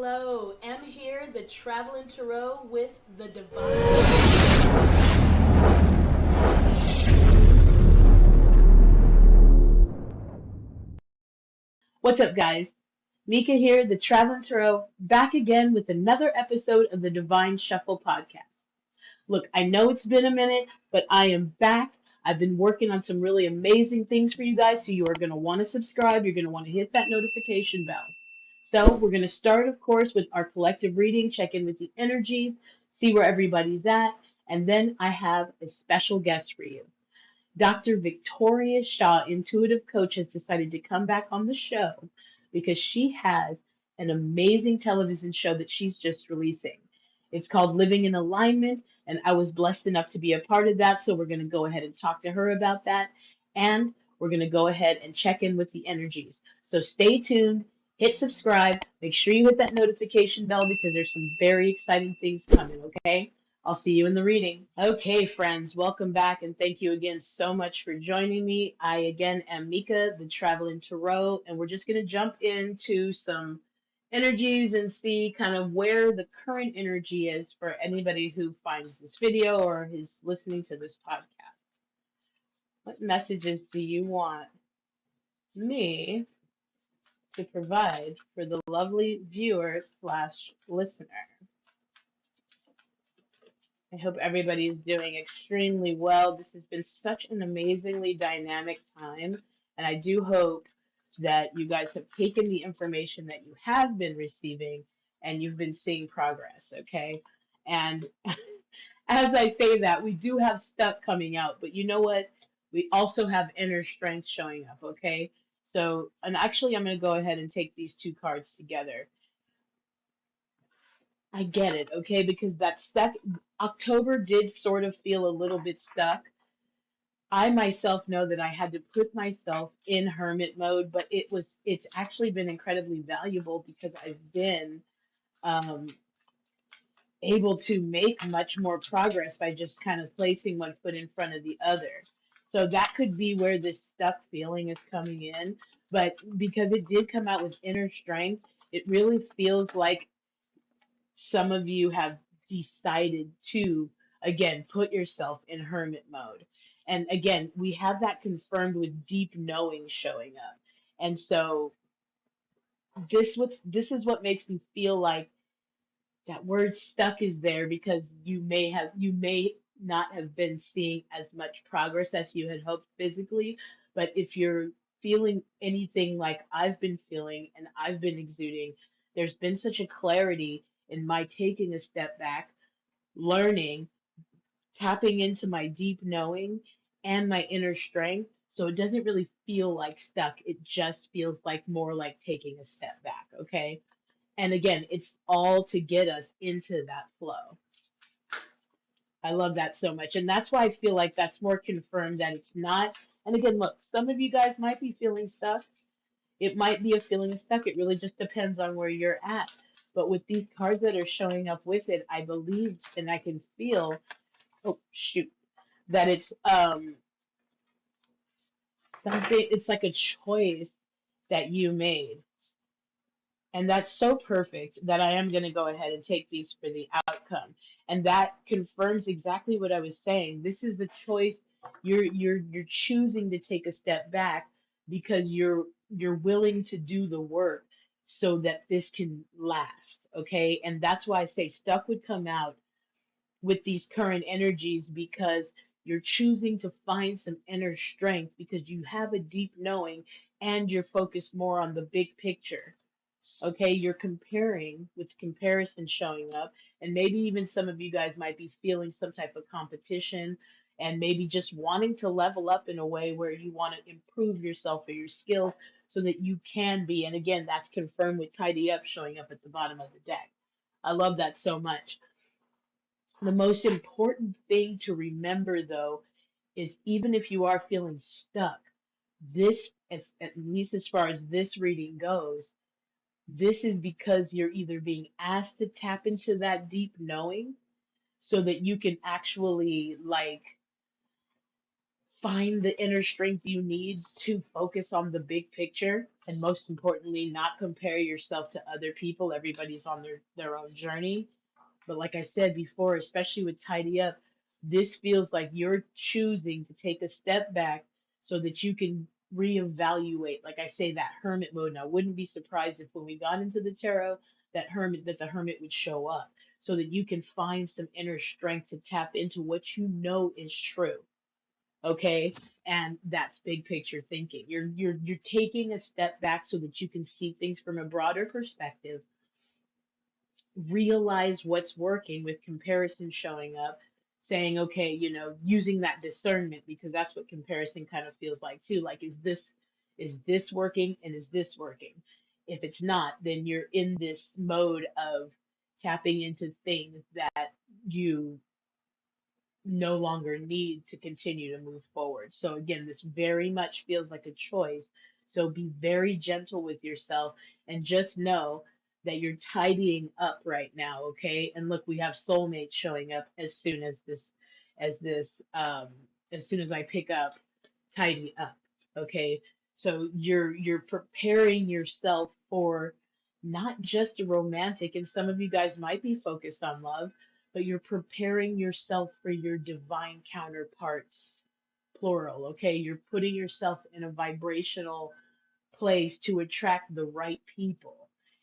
Hello, M here, the Traveling Tarot with the Divine. What's up, guys? Mika here, the Traveling Tarot, back again with another episode of the Divine Shuffle podcast. Look, I know it's been a minute, but I am back. I've been working on some really amazing things for you guys, so you are going to want to subscribe. You're going to want to hit that notification bell. So, we're going to start, of course, with our collective reading, check in with the energies, see where everybody's at, and then I have a special guest for you. Dr. Victoria Shaw, intuitive coach, has decided to come back on the show because she has an amazing television show that she's just releasing. It's called Living in Alignment, and I was blessed enough to be a part of that. So we're going to go ahead and talk to her about that. And we're going to go ahead and check in with the energies. So stay tuned, hit subscribe, make sure you hit that notification bell because there's some very exciting things coming, okay? I'll see you in the reading. Okay, friends, welcome back and thank you again so much for joining me. I again am Mika, the Traveling Tarot, and we're just going to jump into some energies and see kind of where the current energy is for anybody who finds this video or is listening to this podcast. What messages do you want me to provide for the lovely viewer slash listener? I hope everybody is doing extremely well. This has been such an amazingly dynamic time, and I do hope that you guys have taken the information that you have been receiving and you've been seeing progress, okay? And as I say that, we do have stuff coming out, but you know what? We also have inner strength showing up, okay? So, and actually, I'm going to go ahead and take these two cards together. I get it, okay? Because that stuck, October did sort of feel a little bit stuck. I myself know that I had to put myself in hermit mode, but it's actually been incredibly valuable because I've been um, able to make much more progress by just kind of placing one foot in front of the other. So that could be where this stuck feeling is coming in. But because it did come out with inner strength, it really feels like some of you have decided to, again, put yourself in hermit mode. And again, we have that confirmed with deep knowing showing up. And so this is what makes me feel like that word stuck is there because you may not have been seeing as much progress as you had hoped physically, but if you're feeling anything like I've been feeling and I've been exuding, there's been such a clarity in my taking a step back, learning, tapping into my deep knowing and my inner strength. So it doesn't really feel like stuck. It just feels like more like taking a step back, okay? And again, it's all to get us into that flow. I love that so much. And that's why I feel like that's more confirmed that it's not. And again, look, some of you guys might be feeling stuck. It might be a feeling of stuck. It really just depends on where you're at. But with these cards that are showing up with it, I believe and I can feel, oh shoot, that it's something, it's like a choice that you made. And that's so perfect that I am going to go ahead and take these for the outcome. And that confirms exactly what I was saying. This is the choice. You're choosing to take a step back because you're willing to do the work so that this can last. Okay. And that's why I say stuff would come out with these current energies because you're choosing to find some inner strength because you have a deep knowing and you're focused more on the big picture. Okay, you're comparing with comparison showing up, and maybe even some of you guys might be feeling some type of competition and maybe just wanting to level up in a way where you want to improve yourself or your skills so that you can be. And again, that's confirmed with tidy up showing up at the bottom of the deck. I love that so much. The most important thing to remember, though, is even if you are feeling stuck, this, at least as far as this reading goes, this is because you're either being asked to tap into that deep knowing so that you can actually like find the inner strength you need to focus on the big picture, and most importantly, not compare yourself to other people. Everybody's on their own journey. But like I said before, especially with Tidy Up, this feels like you're choosing to take a step back so that you can reevaluate. Like I say, that hermit mode. And I wouldn't be surprised if when we got into the tarot, that the hermit would show up so that you can find some inner strength to tap into what you know is true. Okay, and that's big picture thinking. You're taking a step back so that you can see things from a broader perspective, realize what's working with comparison showing up, saying, okay, using that discernment, because that's what comparison kind of feels like too. Like, is this working and is this working? If it's not, then you're in this mode of tapping into things that you no longer need to continue to move forward. So again, this very much feels like a choice. So be very gentle with yourself and just know that you're tidying up right now, okay? And look, we have soulmates showing up as soon as I pick up tidy up, okay? So you're preparing yourself for not just a romantic, and some of you guys might be focused on love, but you're preparing yourself for your divine counterparts, plural, okay? You're putting yourself in a vibrational place to attract the right people.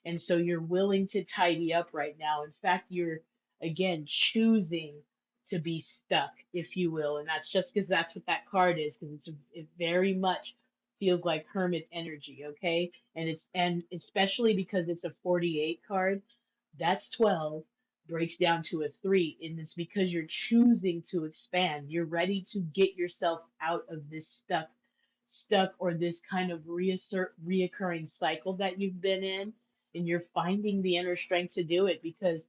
And so you're willing to tidy up right now. In fact, you're again choosing to be stuck, if you will. And that's just because that's what that card is, because it very much feels like hermit energy, okay? And especially because it's a 48 card, that's 12 breaks down to a 3, and it's because you're choosing to expand. You're ready to get yourself out of this stuck or this kind of reoccurring cycle that you've been in, and you're finding the inner strength to do it, because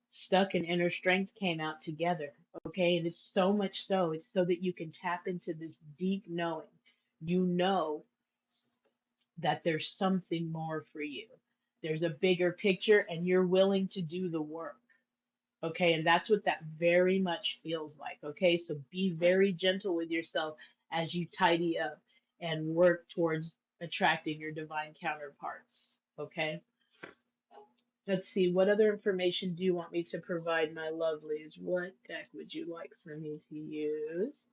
stuck and inner strength came out together. Okay, and it's so much so it's so that you can tap into this deep knowing. You know that there's something more for you. There's a bigger picture, and you're willing to do the work. Okay, and that's what that very much feels like. Okay, so be very gentle with yourself as you tidy up and work towards attracting your divine counterparts. Okay, let's see, what other information do you want me to provide, my lovelies? What deck would you like for me to use?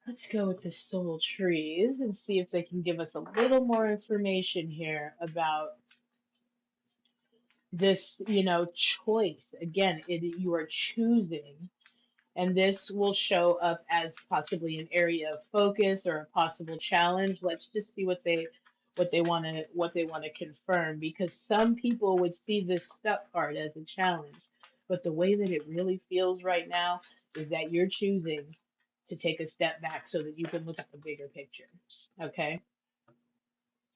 Let's go with the soul trees and see if they can give us a little more information here about this, choice. Again, you are choosing, and this will show up as possibly an area of focus or a possible challenge. Let's just see what they want to confirm, because some people would see this stuck card as a challenge, but the way that it really feels right now is that you're choosing to take a step back so that you can look at the bigger picture. Okay,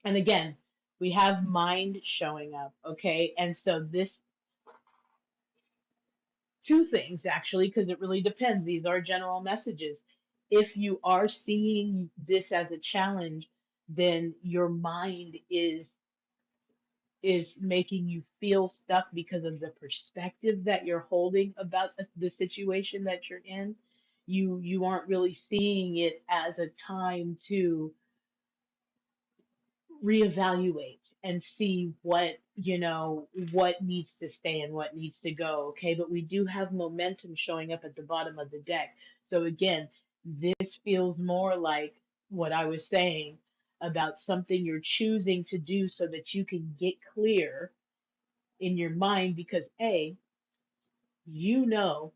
and again, we have mind showing up. Okay, and so this, two things actually, because it really depends. These are general messages. If you are seeing this as a challenge, then your mind is making you feel stuck because of the perspective that you're holding about the situation that you're in. You aren't really seeing it as a time to reevaluate and see what needs to stay and what needs to go. Okay, but we do have momentum showing up at the bottom of the deck. So again, this feels more like what I was saying about something you're choosing to do so that you can get clear in your mind, because you know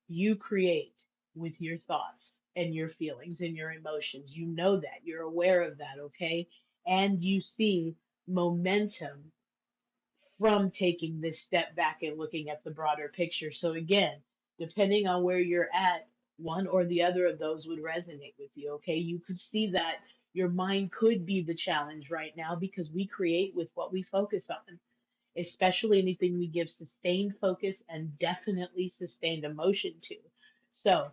you create with your thoughts and your feelings and your emotions. You know that. You're aware of that, okay? And you see momentum from taking this step back and looking at the broader picture. So, again, depending on where you're at, one or the other of those would resonate with you, okay? You could see that your mind could be the challenge right now, because we create with what we focus on, especially anything we give sustained focus and definitely sustained emotion to. So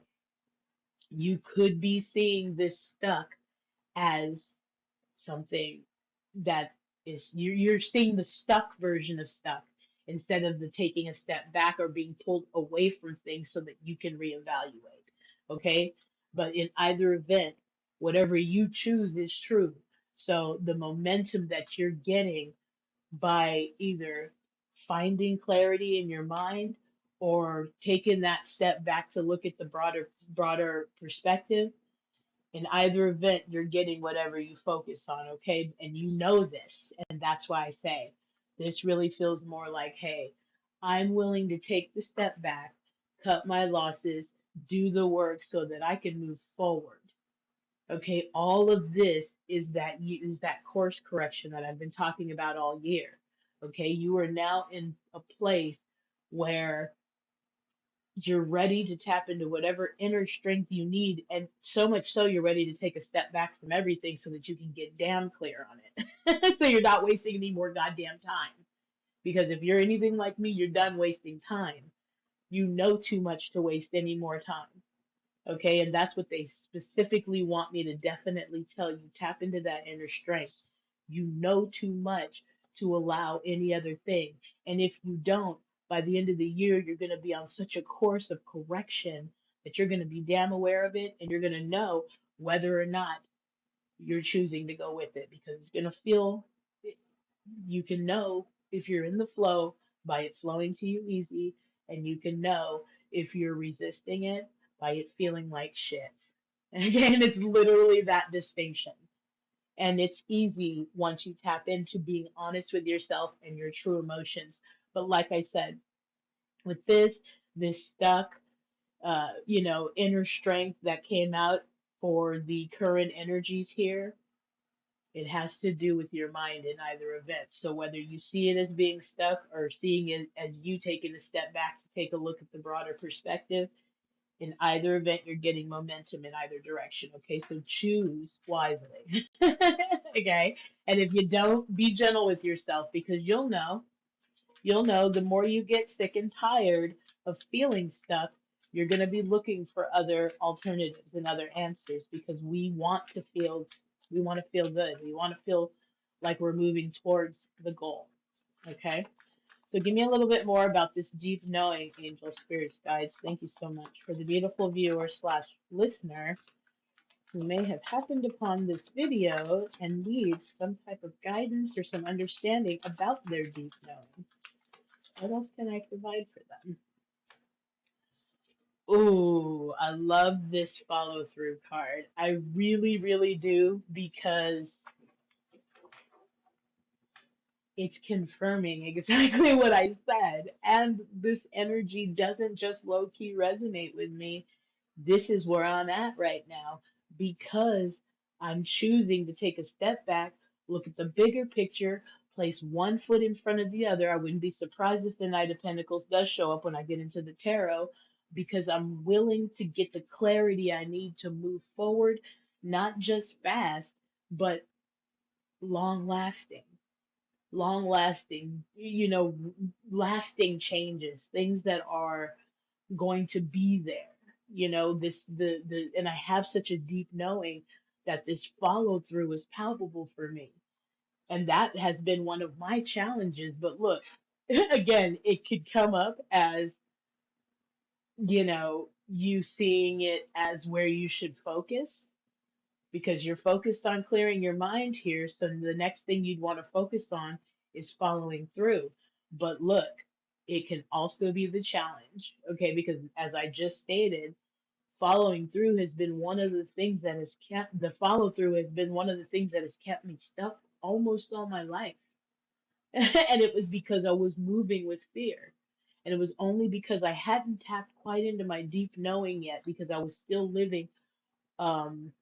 you could be seeing this stuck as something that is, you're seeing the stuck version of stuck instead of the taking a step back or being pulled away from things so that you can reevaluate. Okay. But in either event, whatever you choose is true. So the momentum that you're getting by either finding clarity in your mind or taking that step back to look at the broader perspective, in either event you're getting whatever you focus on, okay? And you know this, and that's why I say this really feels more like, hey, I'm willing to take the step back, cut my losses, do the work so that I can move forward. Okay, all of this is that course correction that I've been talking about all year. Okay, you are now in a place where you're ready to tap into whatever inner strength you need, and so much so you're ready to take a step back from everything so that you can get damn clear on it. So you're not wasting any more goddamn time. Because if you're anything like me, you're done wasting time. You know too much to waste any more time. Okay, and that's what they specifically want me to definitely tell you. Tap into that inner strength. You know too much to allow any other thing. And if you don't, by the end of the year, you're going to be on such a course of correction that you're going to be damn aware of it, and you're going to know whether or not you're choosing to go with it, because it's going to feel, you can know if you're in the flow by it flowing to you easy, and you can know if you're resisting it by it feeling like shit. And again, it's literally that distinction. And it's easy once you tap into being honest with yourself and your true emotions. But like I said, with this stuck, inner strength that came out for the current energies here, it has to do with your mind in either event. So whether you see it as being stuck or seeing it as you taking a step back to take a look at the broader perspective, in either event, you're getting momentum in either direction. Okay, so choose wisely. Okay, and if you don't, be gentle with yourself, because you'll know the more you get sick and tired of feeling stuck, you're going to be looking for other alternatives and other answers, because we want to feel good. We want to feel like we're moving towards the goal. Okay? So give me a little bit more about this deep knowing, angel spirits guides. Thank you so much. For the beautiful viewer slash listener who may have happened upon this video and needs some type of guidance or some understanding about their deep knowing, what else can I provide for them? Ooh, I love this follow through card. I really, really do, because it's confirming exactly what I said. And this energy doesn't just low key resonate with me. This is where I'm at right now, because I'm choosing to take a step back, look at the bigger picture, place one foot in front of the other. I wouldn't be surprised if the Knight of Pentacles does show up when I get into the tarot, because I'm willing to get the clarity I need to move forward, not just fast, but long lasting. Long lasting, lasting changes, things that are going to be there. And I have such a deep knowing that this follow through is palpable for me. And that has been one of my challenges. But look, again, it could come up as, you seeing it as where you should focus, because you're focused on clearing your mind here. So the next thing you'd want to focus on is following through. But look, it can also be the challenge, okay? Because as I just stated, following through has been one of the things that has kept the follow through has been one of the things that has kept me stuck almost all my life. And it was because I was moving with fear. And it was only because I hadn't tapped quite into my deep knowing yet, because I was still living um,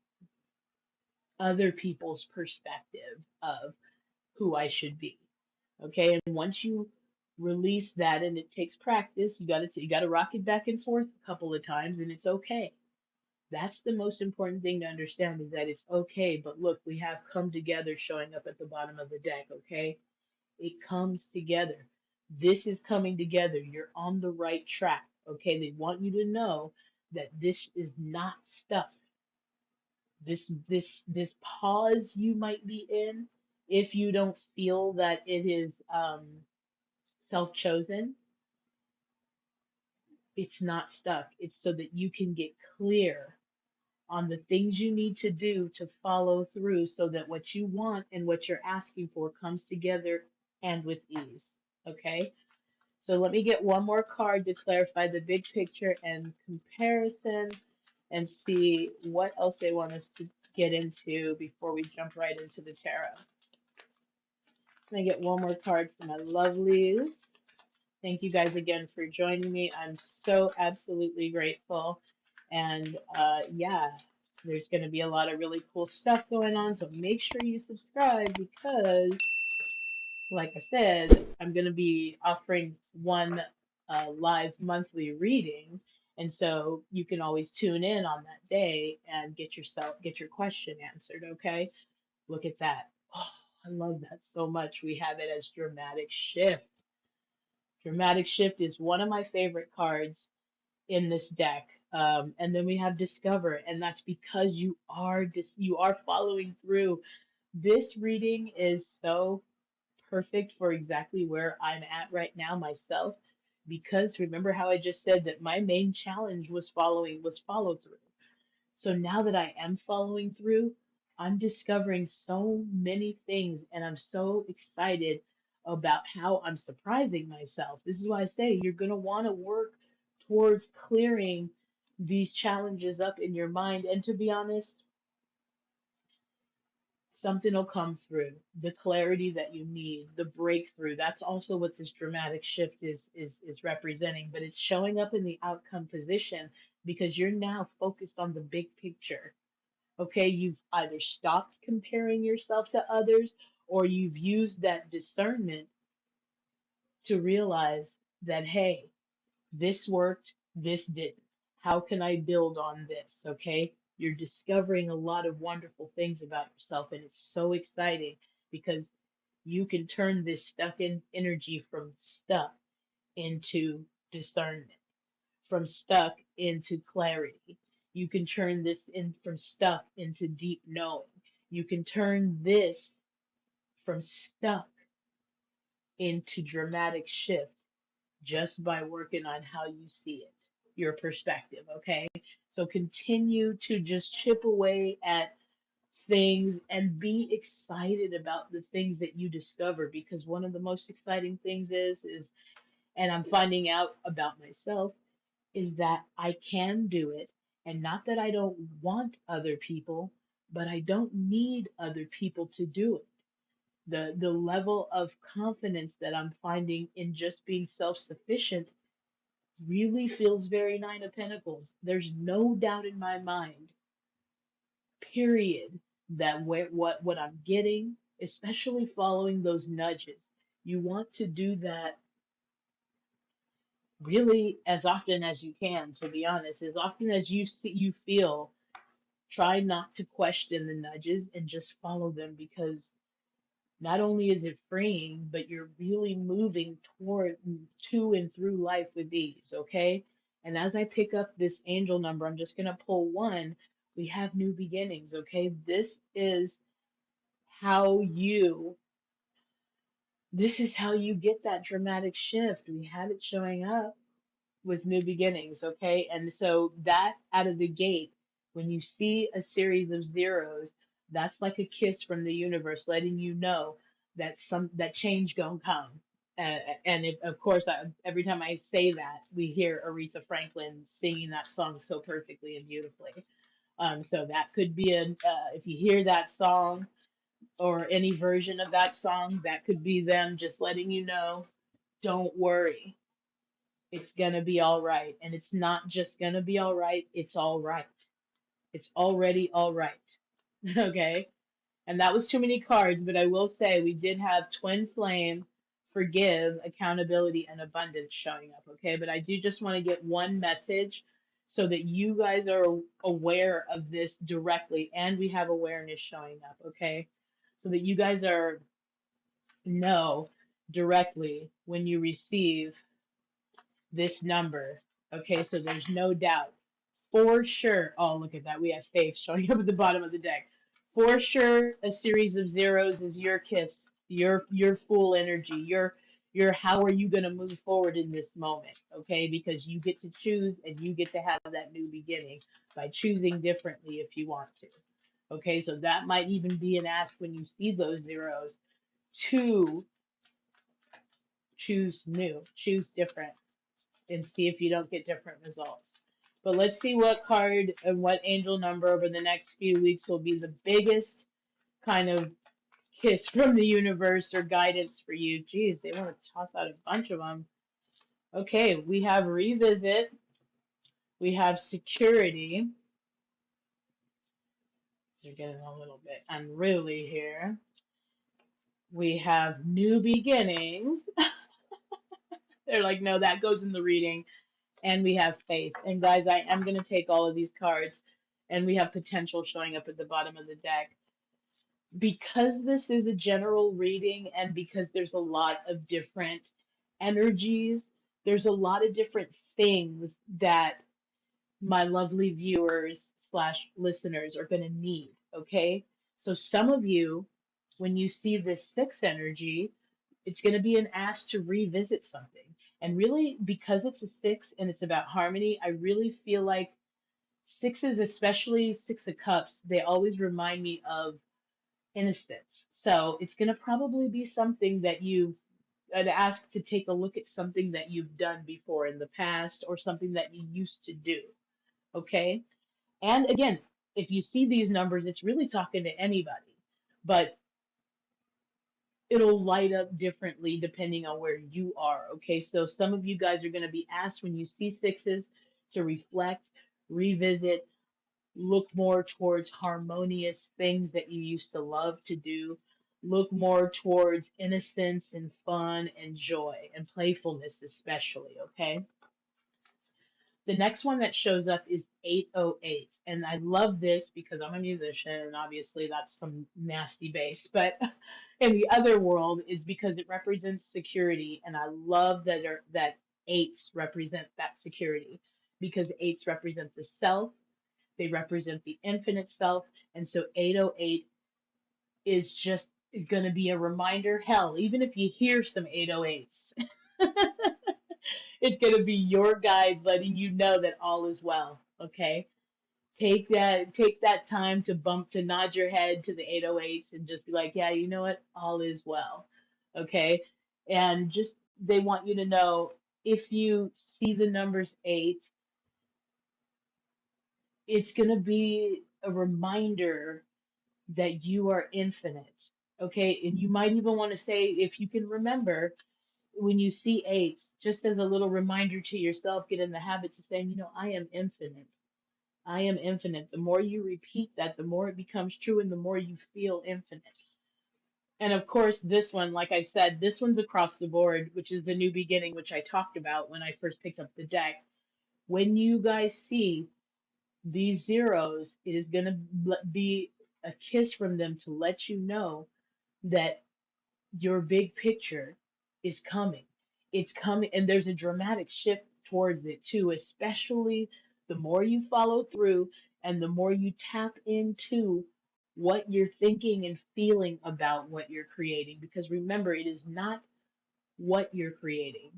other people's perspective of who I should be. Okay, and once you release that, and it takes practice, you got to rock it back and forth a couple of times, and it's okay. That's the most important thing to understand, is that it's okay. But look, we have come together showing up at the bottom of the deck, okay? It comes together. This is coming together. You're on the right track, okay? They want you to know that this is not stuck. This pause you might be in, if you don't feel that it is self-chosen, it's not stuck. It's so that you can get clear on the things you need to do to follow through so that what you want and what you're asking for comes together and with ease. Okay? So let me get one more card to clarify the big picture and comparison and see what else they want us to get into before we jump right into the tarot. Can I get one more card for my lovelies? Thank you guys again for joining me. I'm so absolutely grateful. And yeah, there's going to be a lot of really cool stuff going on. So make sure you subscribe because, like I said, I'm going to be offering one live monthly reading. And so you can always tune in on that day and get your question answered. Okay. Look at that. Oh, I love that so much. We have it as dramatic shift. Dramatic Shift is one of my favorite cards in this deck. And then we have Discover, and that's because you are following through. This reading is so perfect for exactly where I'm at right now myself, because remember how I just said that my main challenge was follow through. So now that I am following through, I'm discovering so many things and I'm so excited about how I'm surprising myself. This is why I say you're going to want to work towards clearing these challenges up in your mind. And to be honest, something will come through. The clarity that you need, the breakthrough. That's also what this dramatic shift is representing, but it's showing up in the outcome position because you're now focused on the big picture. Okay, you've either stopped comparing yourself to others or you've used that discernment to realize that, hey, this worked, this didn't. How can I build on this? Okay, you're discovering a lot of wonderful things about yourself, and it's so exciting because you can turn this stuck in energy from stuck into discernment, from stuck into clarity. You can turn this in from stuck into deep knowing. You can turn this from stuck into dramatic shift just by working on how you see it, your perspective, okay? So continue to just chip away at things and be excited about the things that you discover because one of the most exciting things is and I'm finding out about myself is that I can do it. And not that I don't want other people, but I don't need other people to do it. The level of confidence that I'm finding in just being self-sufficient really feels very Nine of Pentacles. There's no doubt in my mind, period, that what I'm getting, especially following those nudges, you want to do that really as often as you can, to be honest, as often as you feel. Try not to question the nudges and just follow them because not only is it freeing, but you're really moving toward to and through life with ease, okay? And as I pick up this angel number, I'm just going to pull one. We have new beginnings, okay? How you this is how you get that dramatic shift. We had it showing up with new beginnings, okay? And so that out of the gate, when you see a series of zeros, that's like a kiss from the universe letting you know that change gonna come. And of course, every time I say that, we hear Aretha Franklin singing that song so perfectly and beautifully. So that could be if you hear that song or any version of that song, that could be them just letting you know, don't worry, it's gonna be all right. And it's not just gonna be all right, it's all right. It's already all right. Okay? And that was too many cards, but I will say we did have Twin Flame, Forgive, Accountability, and Abundance showing up. Okay? But I do just want to get one message so that you guys are aware of this directly, and we have awareness showing up. Okay? So that you guys are know directly when you receive this number. Okay, so there's no doubt. For sure. Oh, look at that. We have faith showing up at the bottom of the deck. For sure, a series of zeros is your kiss, your full energy, your how are you going to move forward in this moment, okay? Because you get to choose and you get to have that new beginning by choosing differently if you want to. Okay, so that might even be an ask when you see those zeros to choose new, choose different, and see if you don't get different results. But let's see what card and what angel number over the next few weeks will be the biggest kind of kiss from the universe or guidance for you. Geez, they want to toss out a bunch of them. Okay, we have revisit, we have security. They're getting a little bit unruly here. We have new beginnings. They're like, no, that goes in the reading. And we have faith. And guys, I am going to take all of these cards, and we have potential showing up at the bottom of the deck. Because this is a general reading and because there's a lot of different energies, there's a lot of different things that my lovely viewers slash listeners are going to need. Okay. So some of you, when you see this six energy, it's going to be an ask to revisit something. And really, because it's a six and it's about harmony, I really feel like sixes, especially Six of Cups, they always remind me of innocence. So it's going to probably be something that you've asked to take a look at something that you've done before in the past or something that you used to do. Okay. And again, if you see these numbers, it's really talking to anybody, but it'll light up differently depending on where you are. Okay. So some of you guys are going to be asked when you see sixes to reflect, revisit, look more towards harmonious things that you used to love to do. Look more towards innocence and fun and joy and playfulness, especially. Okay. The next one that shows up is 808. And I love this because I'm a musician, and obviously that's some nasty bass. But in the other world is because it represents security. And I love that eights represent that security because eights represent the self, they represent the infinite self. And so 808 is just going to be a reminder. Hell, even if you hear some 808s, it's going to be your guide letting you know that all is well. Okay. Take that time to nod your head to the 808s and just be like, yeah, you know what? All is well. Okay. And just, they want you to know if you see the numbers eight, it's going to be a reminder that you are infinite. Okay. And you might even want to say, if you can remember, when you see eights, just as a little reminder to yourself, get in the habit of saying, I am infinite. I am infinite. The more you repeat that, the more it becomes true and the more you feel infinite. And of course, this one, like I said, this one's across the board, which is the new beginning, which I talked about when I first picked up the deck. When you guys see these zeros, it is going to be a kiss from them to let you know that your big picture is coming. It's coming, and there's a dramatic shift towards it too, especially the more you follow through and the more you tap into what you're thinking and feeling about what you're creating. Because remember, it is not what you're creating.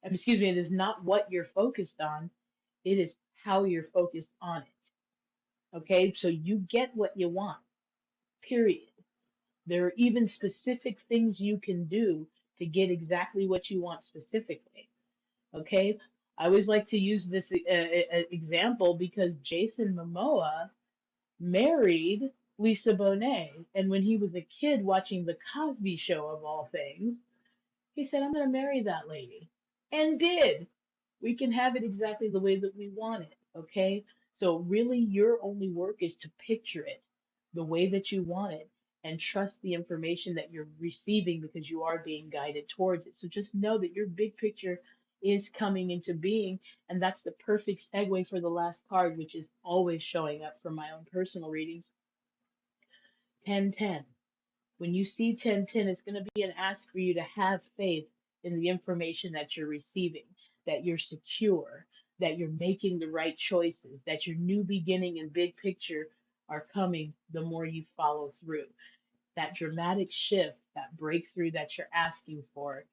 Excuse me, it is not what you're focused on, it is how you're focused on it. Okay, so you get what you want, period. There are even specific things you can do to get exactly what you want specifically. Okay. I always like to use this example because Jason Momoa married Lisa Bonet. And when he was a kid watching The Cosby Show, of all things, he said, I'm going to marry that lady. And did. We can have it exactly the way that we want it. Okay. So, really, your only work is to picture it the way that you want it and trust the information that you're receiving because you are being guided towards it. So, just know that your big picture is coming into being. And that's the perfect segue for the last card, which is always showing up for my own personal readings. 1010. When you see 1010, it's going to be an ask for you to have faith in the information that you're receiving, that you're secure, that you're making the right choices, that your new beginning and big picture are coming the more you follow through. That dramatic shift, that breakthrough that you're asking for,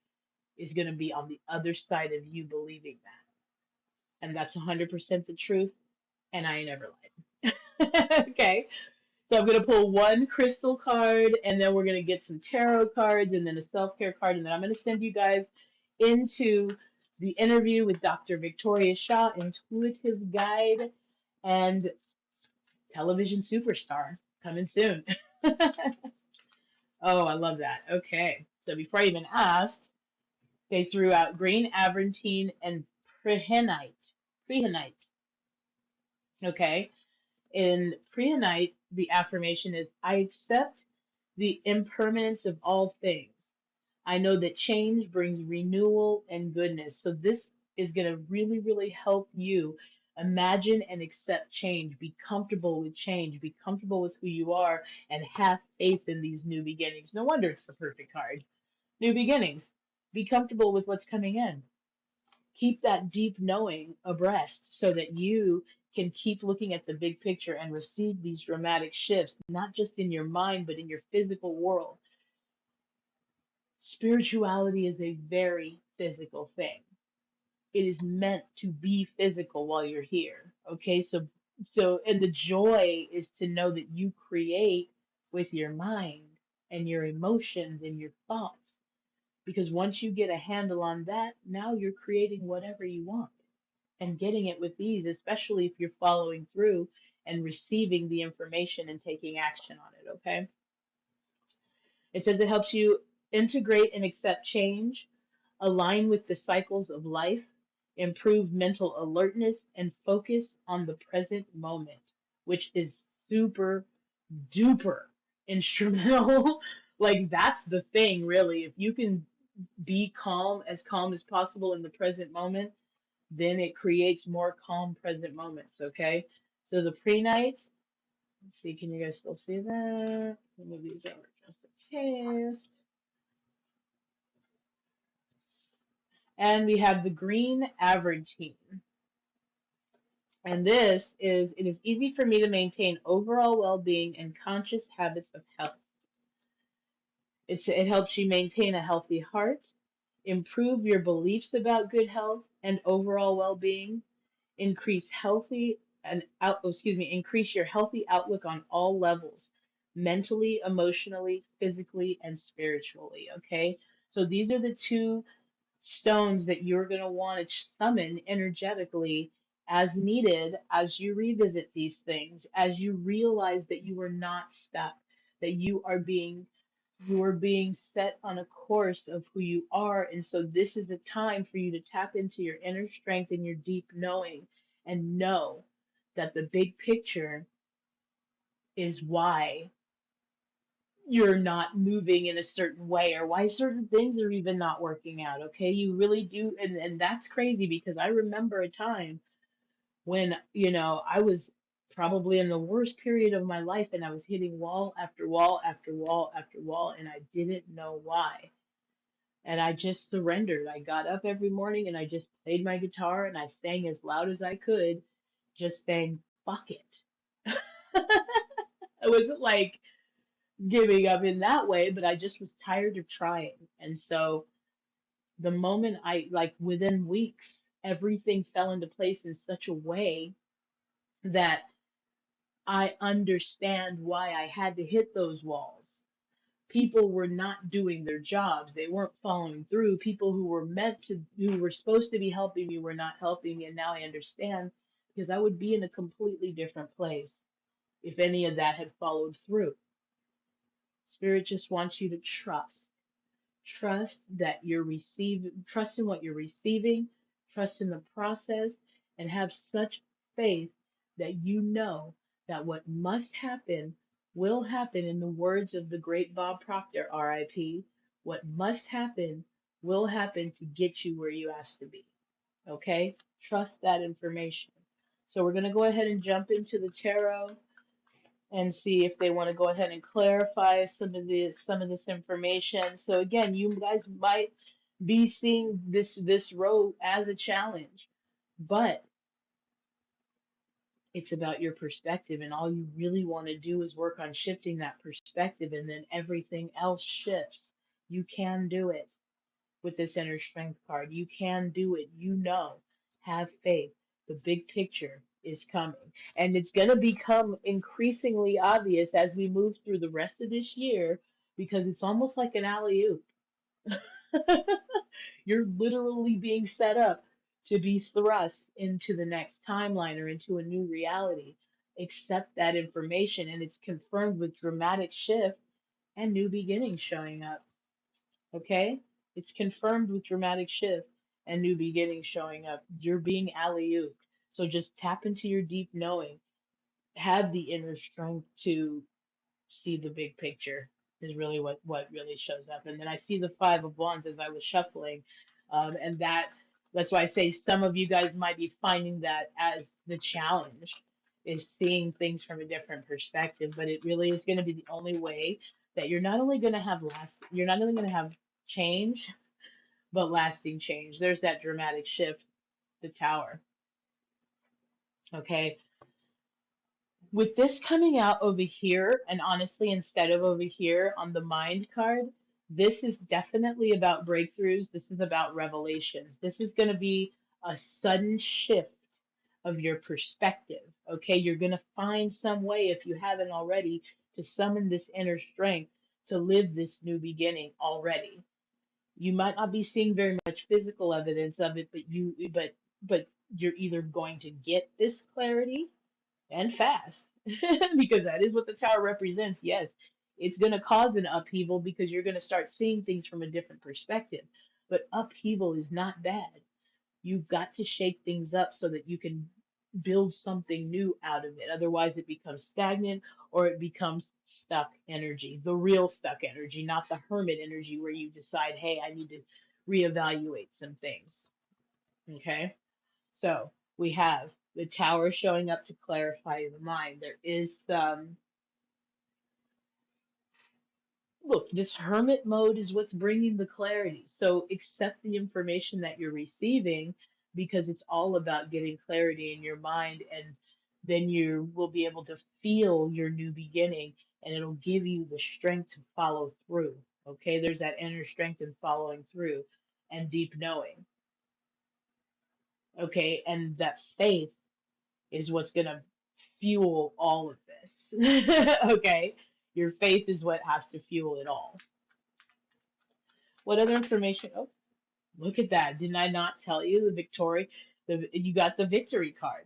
is going to be on the other side of you believing that. And that's 100% the truth, and I ain't never lied. Okay, so I'm going to pull one crystal card, and then we're going to get some tarot cards, and then a self-care card, and then I'm going to send you guys into the interview with Dr. Victoria Shaw, intuitive guide and television superstar, coming soon. Oh, I love that. Okay, so before I even asked, they threw out green averantine and prehenite. Prehenite. Okay. In prehenite, the affirmation is I accept the impermanence of all things. I know that change brings renewal and goodness. So this is going to really, really help you imagine and accept change. Be comfortable with change. Be comfortable with who you are and have faith in these new beginnings. No wonder it's the perfect card. New beginnings. Be comfortable with what's coming in. Keep that deep knowing abreast so that you can keep looking at the big picture and receive these dramatic shifts, not just in your mind, but in your physical world. Spirituality is a very physical thing. It is meant to be physical while you're here. Okay, and the joy is to know that you create with your mind and your emotions and your thoughts. Because once you get a handle on that, now you're creating whatever you want and getting it with ease, especially if you're following through and receiving the information and taking action on it, okay? It says it helps you integrate and accept change, align with the cycles of life, improve mental alertness, and focus on the present moment, which is super duper instrumental. Like, that's the thing, really. If you can be calm as possible in the present moment, then it creates more calm present moments, okay? So the pre-night, let's see, can you guys still see that? Let me move these over just a taste. And we have the green averagine. And this is, it is easy for me to maintain overall well-being and conscious habits of health. It helps you maintain a healthy heart, improve your beliefs about good health and overall well-being, increase your healthy outlook on all levels, mentally, emotionally, physically, and spiritually. Okay, so these are the two stones that you're going to want to summon energetically as needed as you revisit these things, as you realize that you are not stuck, that you are being set on a course of who you are. And so this is the time for you to tap into your inner strength and your deep knowing and know that the big picture is why you're not moving in a certain way or why certain things are even not working out. Okay. You really do. And that's crazy because I remember a time when, I was probably in the worst period of my life and I was hitting wall after wall after wall after wall and I didn't know why. And I just surrendered. I got up every morning and I just played my guitar and I sang as loud as I could, just saying, fuck it. I wasn't like giving up in that way, but I just was tired of trying. And so the moment like within weeks, everything fell into place in such a way that I understand why I had to hit those walls. People were not doing their jobs. They weren't following through. People who were supposed to be helping me were not helping me. And now I understand because I would be in a completely different place if any of that had followed through. Spirit just wants you to trust. Trust that you're receiving, trust in what you're receiving, trust in the process, and have such faith that you know that what must happen will happen. In the words of the great Bob Proctor, RIP, what must happen will happen to get you where you asked to be. Okay? Trust that information. So we're going to go ahead and jump into the tarot and see if they want to go ahead and clarify some of this information. So again, you guys might be seeing this road as a challenge, but it's about your perspective, and all you really want to do is work on shifting that perspective, and then everything else shifts. You can do it with this inner strength card. You can do it. You know, have faith. The big picture is coming. And it's going to become increasingly obvious as we move through the rest of this year because it's almost like an alley-oop. You're literally being set up to be thrust into the next timeline or into a new reality. Accept that information, and it's confirmed with dramatic shift and new beginnings showing up. Okay? It's confirmed with dramatic shift and new beginnings showing up. You're being alley-ooped. So just tap into your deep knowing. Have the inner strength to see the big picture is really what really shows up. And then I see the Five of Wands as I was shuffling, and that's why I say some of you guys might be finding that as the challenge is seeing things from a different perspective. But it really is going to be the only way that you're not only going to have change, but lasting change. There's that dramatic shift, the Tower. Okay, with this coming out over here, and honestly, instead of over here on the mind card, this is definitely about breakthroughs. This is about revelations. This is going to be a sudden shift of your perspective. Okay, you're going to find some way, if you haven't already, to summon this inner strength to live this new beginning already. You might not be seeing very much physical evidence of it, but you're either going to get this clarity and fast because that is what the tower represents. Yes, it's going to cause an upheaval because you're going to start seeing things from a different perspective. But upheaval is not bad. You've got to shake things up so that you can build something new out of it. Otherwise, it becomes stagnant or it becomes stuck energy, the real stuck energy, not the hermit energy where you decide, hey, I need to reevaluate some things. Okay. So we have the tower showing up to clarify the mind. There is look, this hermit mode is what's bringing the clarity. So accept the information that you're receiving because it's all about getting clarity in your mind, and then you will be able to feel your new beginning and it'll give you the strength to follow through. Okay, there's that inner strength in following through and deep knowing. Okay, and that faith is what's going to fuel all of this. Okay? Your faith is what has to fuel it all. What other information? Oh, look at that. Didn't I not tell you you got the victory card.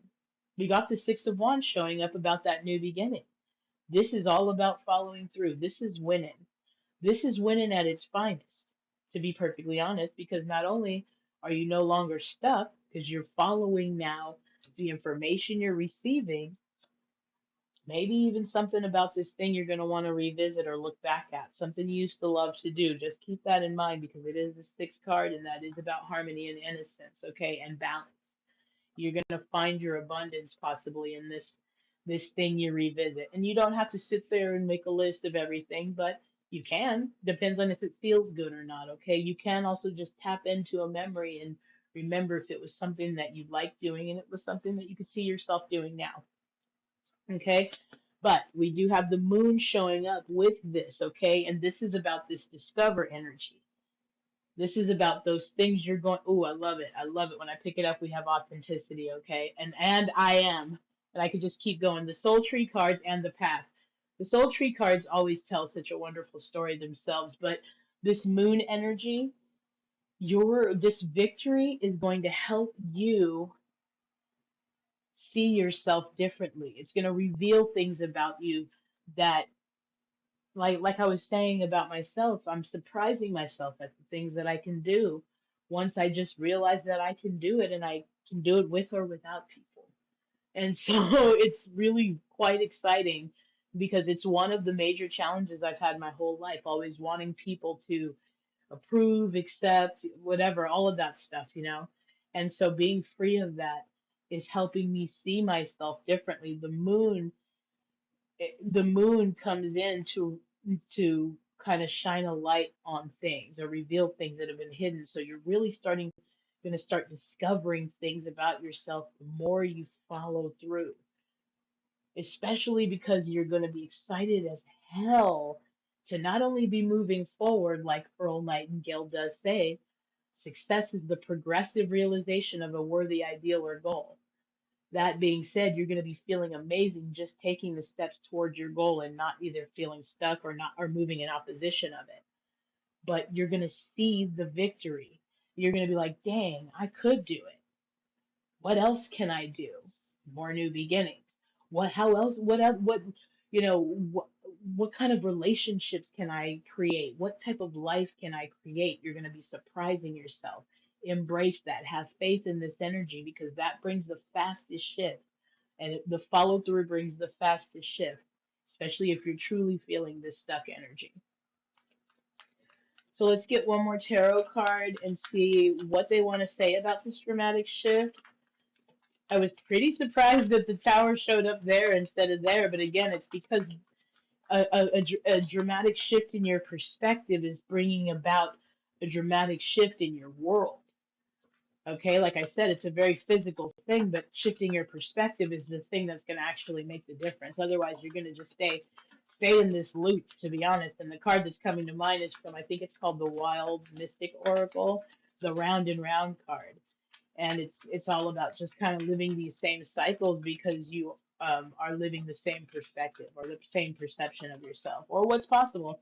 You got the Six of Wands showing up about that new beginning. This is all about following through. This is winning. This is winning at its finest, to be perfectly honest, because not only are you no longer stuck, because you're following now the information you're receiving. Maybe even something about this thing you're going to want to revisit or look back at, something you used to love to do. Just keep that in mind because it is the sixth card and that is about harmony and innocence, okay, and balance. You're going to find your abundance possibly in this thing you revisit. And you don't have to sit there and make a list of everything, but you can. Depends on if it feels good or not, okay? You can also just tap into a memory and remember if it was something that you liked doing and it was something that you could see yourself doing now. Okay, but we do have the moon showing up with this, okay? And this is about this discover energy. This is about those things you're going, oh, I love it. I love it. When I pick it up, we have authenticity, okay? And I am. And I could just keep going. The soul tree cards and the path. The soul tree cards always tell such a wonderful story themselves, but this moon energy, this victory is going to help you see yourself differently. It's going to reveal things about you that, like I was saying about myself, I'm surprising myself at the things that I can do once I just realize that I can do it and I can do it with or without people. And so it's really quite exciting because it's one of the major challenges I've had my whole life, always wanting people to approve, accept, whatever, all of that stuff. And so being free of that is helping me see myself differently. The moon comes in to kind of shine a light on things or reveal things that have been hidden. So you're really going to start discovering things about yourself the more you follow through, especially because you're going to be excited as hell to not only be moving forward, like Earl Nightingale does say, Success is the progressive realization of a worthy ideal or goal. That being said, you're going to be feeling amazing just taking the steps towards your goal and not either feeling stuck or not or moving in opposition of it. But you're going to see the victory. You're going to be like, dang, I could do it. What else can I do? More new beginnings. How else, what kind of relationships can I create? What type of life can I create? You're going to be surprising yourself. Embrace that. Have faith in this energy because that brings the fastest shift. And the follow through brings the fastest shift, especially if you're truly feeling this stuck energy. So let's get one more tarot card and see what they want to say about this dramatic shift. I was pretty surprised that the tower showed up there instead of there, but again, it's because a dramatic shift in your perspective is bringing about a dramatic shift in your world. Okay, like I said, it's a very physical thing, but shifting your perspective is the thing that's going to actually make the difference. Otherwise, you're going to just stay in this loop, to be honest. And the card that's coming to mind is from, I think it's called the Wild Mystic Oracle, the Round and Round card. And it's all about just kind of living these same cycles because you are living the same perspective or the same perception of yourself or what's possible.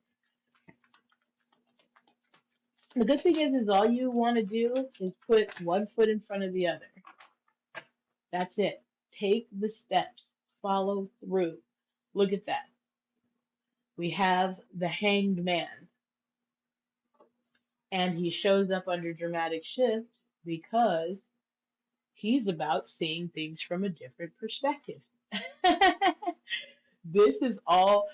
The good thing is all you want to do is put one foot in front of the other. That's it. Take the steps. Follow through. Look at that. We have the Hanged Man, and he shows up under dramatic shift because he's about seeing things from a different perspective. This is all,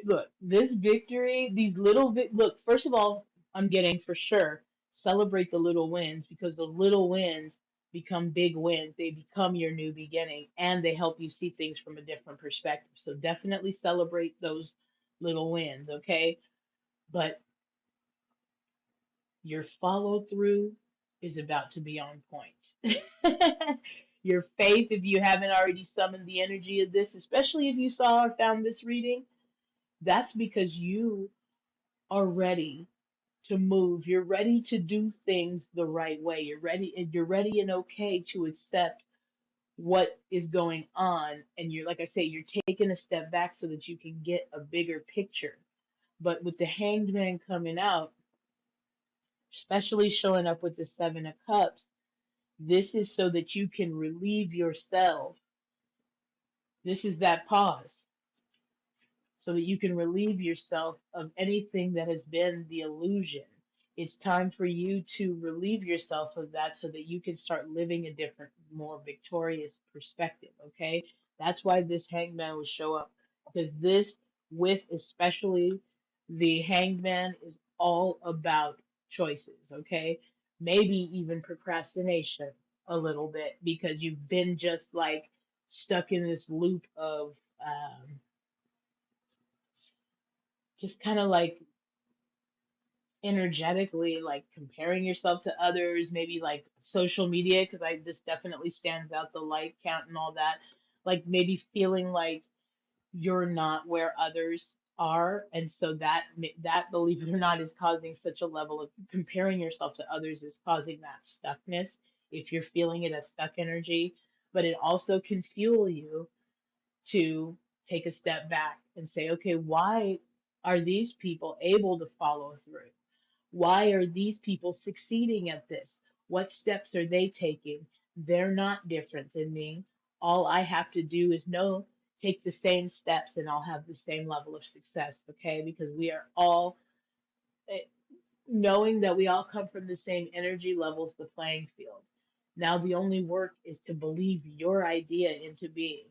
look, this victory, these little, look, first of all, I'm getting for sure, celebrate the little wins because the little wins become big wins. They become your new beginning and they help you see things from a different perspective. So definitely celebrate those little wins, okay? But your follow through is about to be on point. Your faith, if you haven't already summoned the energy of this, especially if you saw or found this reading, that's because you are ready to move. You're ready to do things the right way. You're ready and okay to accept what is going on. And you're, like I say, you're taking a step back so that you can get a bigger picture. But with the Hanged Man coming out, especially showing up with the Seven of Cups, this is so that you can relieve yourself. This is that pause so that you can relieve yourself of anything that has been the illusion. It's time for you to relieve yourself of that so that you can start living a different, more victorious perspective, okay? That's why this hangman will show up because this, with especially the hangman, is all about choices, okay? Maybe even procrastination a little bit because you've been just like stuck in this loop of just kind of like energetically like comparing yourself to others, maybe like social media, because I this definitely stands out, the like count and all that. Like maybe feeling like you're not where others are, and so that, believe it or not, is causing such a level of comparing yourself to others is causing that stuckness if you're feeling it as stuck energy. But it also can fuel you to take a step back and say, okay, why are these people able to follow through? Why are these people succeeding at this? What steps are they taking? They're not different than me. All I have to do is take the same steps and I'll have the same level of success, okay? Because we are all eh, knowing that we all come from the same energy levels, the playing field. Now, the only work is to believe your idea into being.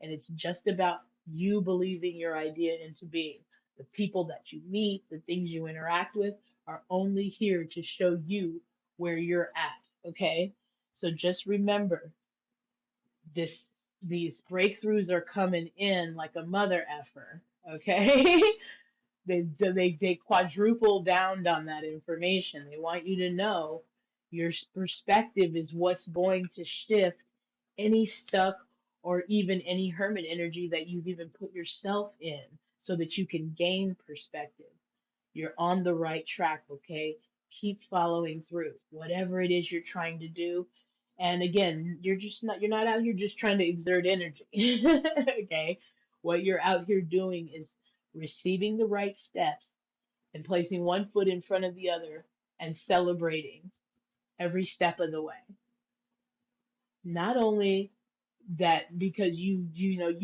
And it's just about you believing your idea into being. The people that you meet, the things you interact with are only here to show you where you're at. Okay? So just remember this these breakthroughs are coming in like a mother effer. Okay? They quadruple down on that information. They want you to know your perspective is what's going to shift any stuck or even any hermit energy that you've even put yourself in so that you can gain perspective. You're on the right track, okay? Keep following through, whatever it is you're trying to do. And again, you're not out here just trying to exert energy. Okay? What you're out here doing is receiving the right steps and placing one foot in front of the other and celebrating every step of the way. Not only that because you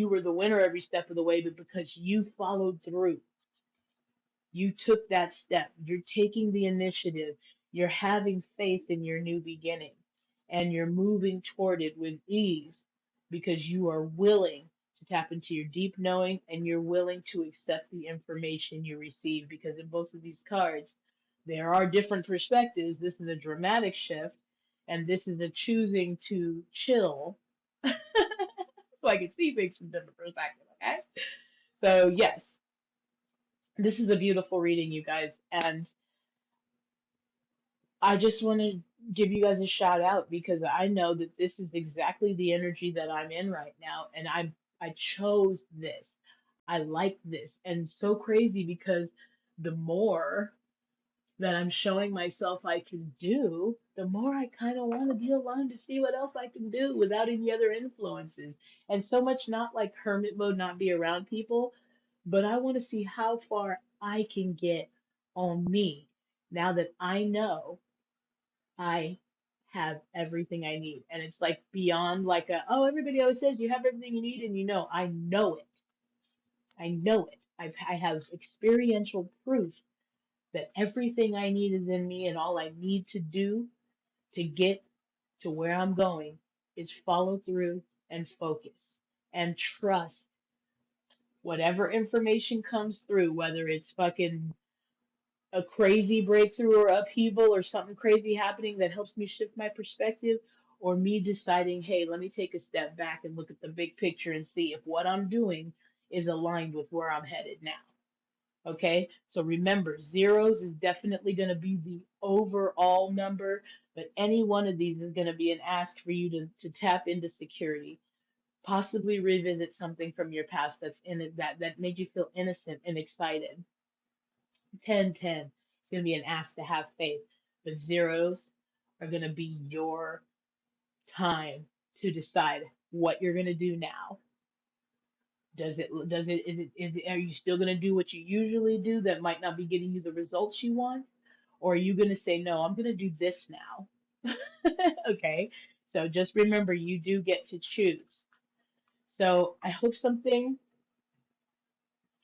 were the winner every step of the way, but because you followed through. You took that step. You're taking the initiative. You're having faith in your new beginning, and you're moving toward it with ease because you are willing to tap into your deep knowing and you're willing to accept the information you receive. Because in both of these cards, there are different perspectives. This is a dramatic shift, and this is a choosing to chill so I can see things from different perspectives. Okay. So, yes, this is a beautiful reading, you guys. And I just want to give you guys a shout out because I know that this is exactly the energy that I'm in right now. And I chose this. I like this. And so crazy because the more that I'm showing myself I can do, the more I kind of want to be alone to see what else I can do without any other influences. And so much not like hermit mode, not be around people, but I want to see how far I can get on me now that I know I have everything I need. And it's like beyond like oh, everybody always says you have everything you need, and I know it. I know it. I have experiential proof that everything I need is in me, and all I need to do to get to where I'm going is follow through and focus and trust whatever information comes through, whether it's fucking a crazy breakthrough or upheaval or something crazy happening that helps me shift my perspective, or me deciding, hey, let me take a step back and look at the big picture and see if what I'm doing is aligned with where I'm headed now. Okay, so remember, zeros is definitely going to be the overall number, but any one of these is going to be an ask for you to tap into security, possibly revisit something from your past that's in it that made you feel innocent and excited. 1010. It's going to be an ask to have faith. But zeros are going to be your time to decide what you're going to do now. Are you still going to do what you usually do that might not be getting you the results you want? Or are you going to say, no, I'm going to do this now? Okay. So just remember, you do get to choose. So I hope something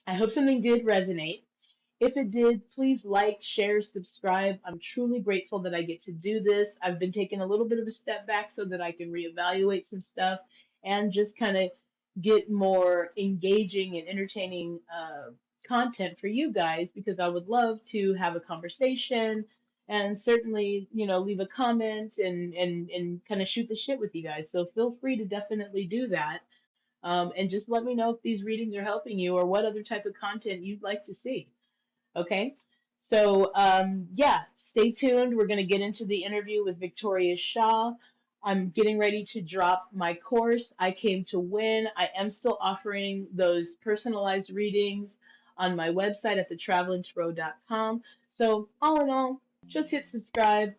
did resonate. If it did, please like, share, subscribe. I'm truly grateful that I get to do this. I've been taking a little bit of a step back so that I can reevaluate some stuff and just kind of get more engaging and entertaining content for you guys because I would love to have a conversation and certainly, leave a comment and kind of shoot the shit with you guys. So feel free to definitely do that. And just let me know if these readings are helping you or what other type of content you'd like to see. Okay. So, yeah, stay tuned. We're going to get into the interview with Victoria Shaw. I'm getting ready to drop my course, I Came to Win. I am still offering those personalized readings on my website at thetravelingtarot.com. So, all in all, just hit subscribe,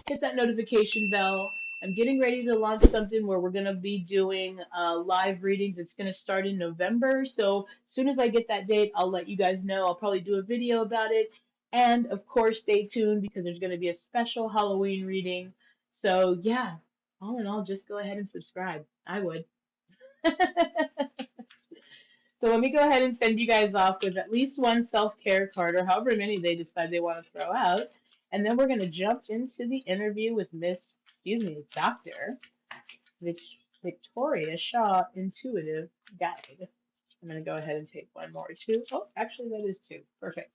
hit that notification bell. I'm getting ready to launch something where we're going to be doing live readings. It's going to start in November. So as soon as I get that date, I'll let you guys know. I'll probably do a video about it. And of course, stay tuned because there's going to be a special Halloween reading. So yeah, all in all, just go ahead and subscribe. I would. So let me go ahead and send you guys off with at least one self-care card or however many they decide they want to throw out. And then we're going to jump into the interview with Dr. Victoria Shaw, Intuitive Guide. I'm going to go ahead and take one more too. Oh, actually, that is two. Perfect.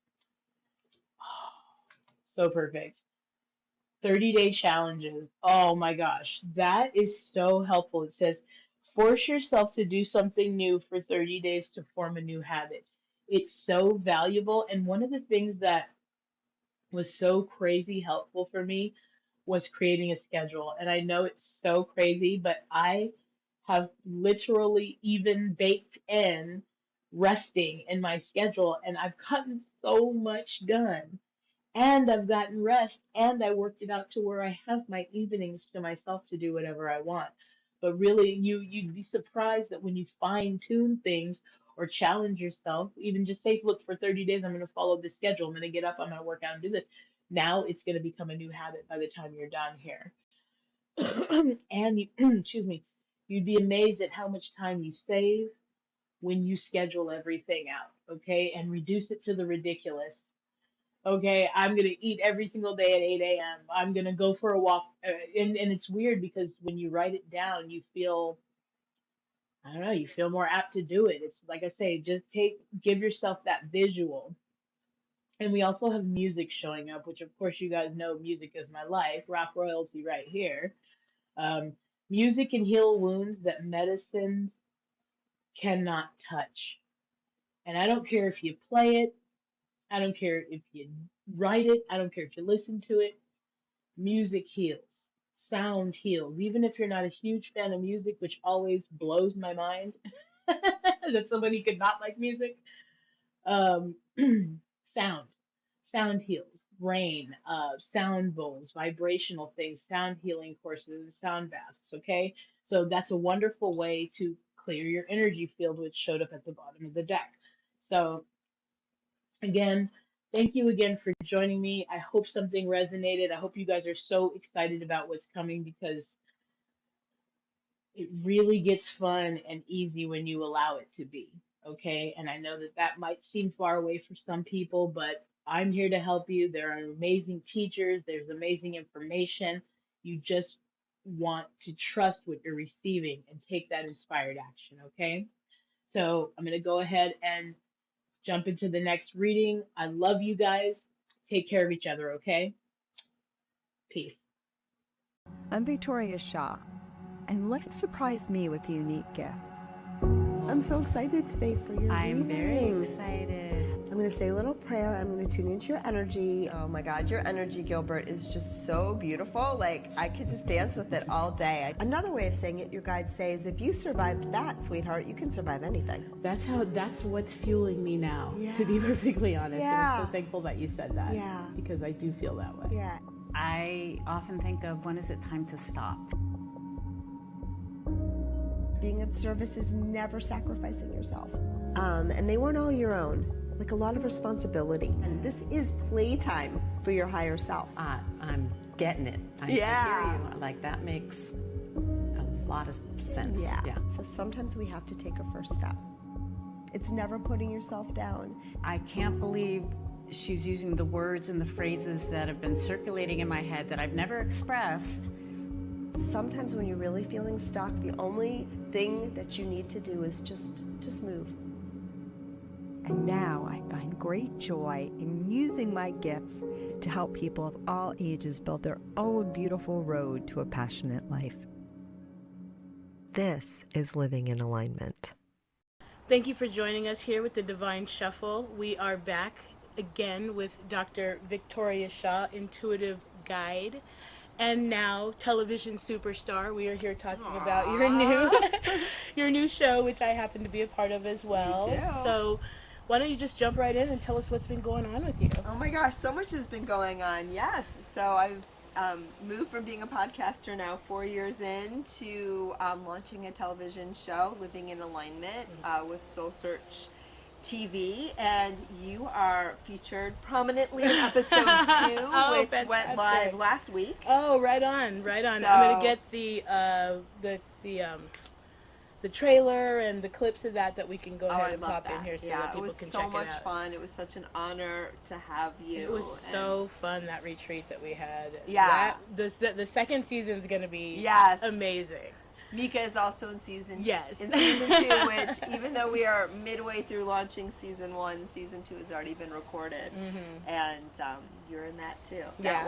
So perfect. 30-day challenges. Oh my gosh, that is so helpful. It says, force yourself to do something new for 30 days to form a new habit. It's so valuable. And one of the things that was so crazy helpful for me was creating a schedule. And I know it's so crazy, but I have literally even baked in resting in my schedule, and I've gotten so much done. and I've gotten rest, and I worked it out to where I have my evenings to myself to do whatever I want. But really, you'd be surprised that when you fine tune things or challenge yourself, even just say, look, for 30 days, I'm going to follow this schedule. I'm going to get up, I'm going to work out and do this. Now it's going to become a new habit by the time you're done here. And you, excuse me, you'd be amazed at how much time you save when you schedule everything out, okay, and reduce it to the ridiculous. Okay, I'm gonna eat every single day at 8 a.m. I'm gonna go for a walk, and it's weird because when you write it down, you feel, I don't know, you feel more apt to do it. It's like I say, just give yourself that visual. And we also have music showing up, which of course you guys know music is my life, rock royalty right here. Um, Music can heal wounds that medicines cannot touch. And I don't care if you play it, I don't care if you write it, I don't care if you listen to it. Music heals. Sound heals. Even if you're not a huge fan of music, which always blows my mind that somebody could not like music, um, sound. Sound heals. Rain, sound bowls, vibrational things, sound healing courses, sound baths. Okay, so that's a wonderful way to clear your energy field, which showed up at the bottom of the deck. So again, thank you again for joining me. I hope something resonated. I hope you guys are so excited about what's coming because it really gets fun and easy when you allow it to be. Okay. And I know that that might seem far away for some people, but I'm here to help you. There are amazing teachers, there's amazing information. You just want to trust what you're receiving and take that inspired action. Okay. So I'm going to go ahead and jump into the next reading. I love you guys. Take care of each other, okay? Peace. I'm Victoria Shaw, and life surprised me with a unique gift. I'm so excited today for your I'm reading. very excited. I'm going to say a little prayer. I'm going to tune into your energy. Oh my God, your energy, Gilbert, is just so beautiful. Like, I could just dance with it all day. Another way of saying it, your guides say, is if you survived that, sweetheart, you can survive anything. That's what's fueling me now, Yeah. to be perfectly honest. Yeah. And I'm so thankful that you said that. Yeah. Because I do feel that way. Yeah. I often think of when is it time to stop? Being of service is never sacrificing yourself. And they weren't all your own. Like a lot of responsibility. And this is playtime for your higher self. I'm getting it. I Yeah. hear you. Like, that makes a lot of sense. Yeah. So sometimes we have to take a first step. It's never putting yourself down. I can't believe she's using the words and the phrases that have been circulating in my head that I've never expressed. Sometimes when you're really feeling stuck, the only thing that you need to do is just move. And now I find great joy in using my gifts to help people of all ages build their own beautiful road to a passionate life. This is Living in Alignment. Thank you for joining us here with the Divine Shuffle. We are back again with Dr. Victoria Shaw, intuitive guide, and now television superstar. We are here talking about your new show, which I happen to be a part of as well. You do. So why don't you just jump right in and tell us what's been going on with you? Oh my gosh, so much has been going on. Yes. So I've moved from being a podcaster now 4 years in to launching a television show, Living in Alignment, with Soul Search TV. And you are featured prominently in episode 2, Oh, which went live last week. Oh, right on, right on. So- I'm gonna get the trailer and the clips of that we can go Oh, ahead I and love pop in that. here so Yeah, that it people was can so check much it out. fun. It was such an honor to have you. It was and- so fun, that retreat that we had. Yeah. The second season's gonna be Yes. amazing. Mika is also in Yes. in season 2, which even though we are midway through launching season 1, season 2 has already been recorded, and you're in that too. Yeah.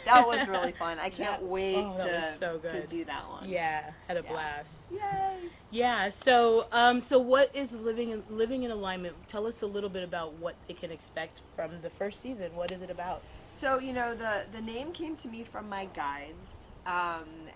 That was really fun. I can't wait that was so to good. do that one. Yeah, had a blast. Yay! Yeah. So what is living in alignment? Tell us a little bit about what they can expect from the first season. What is it about? So the name came to me from my guides.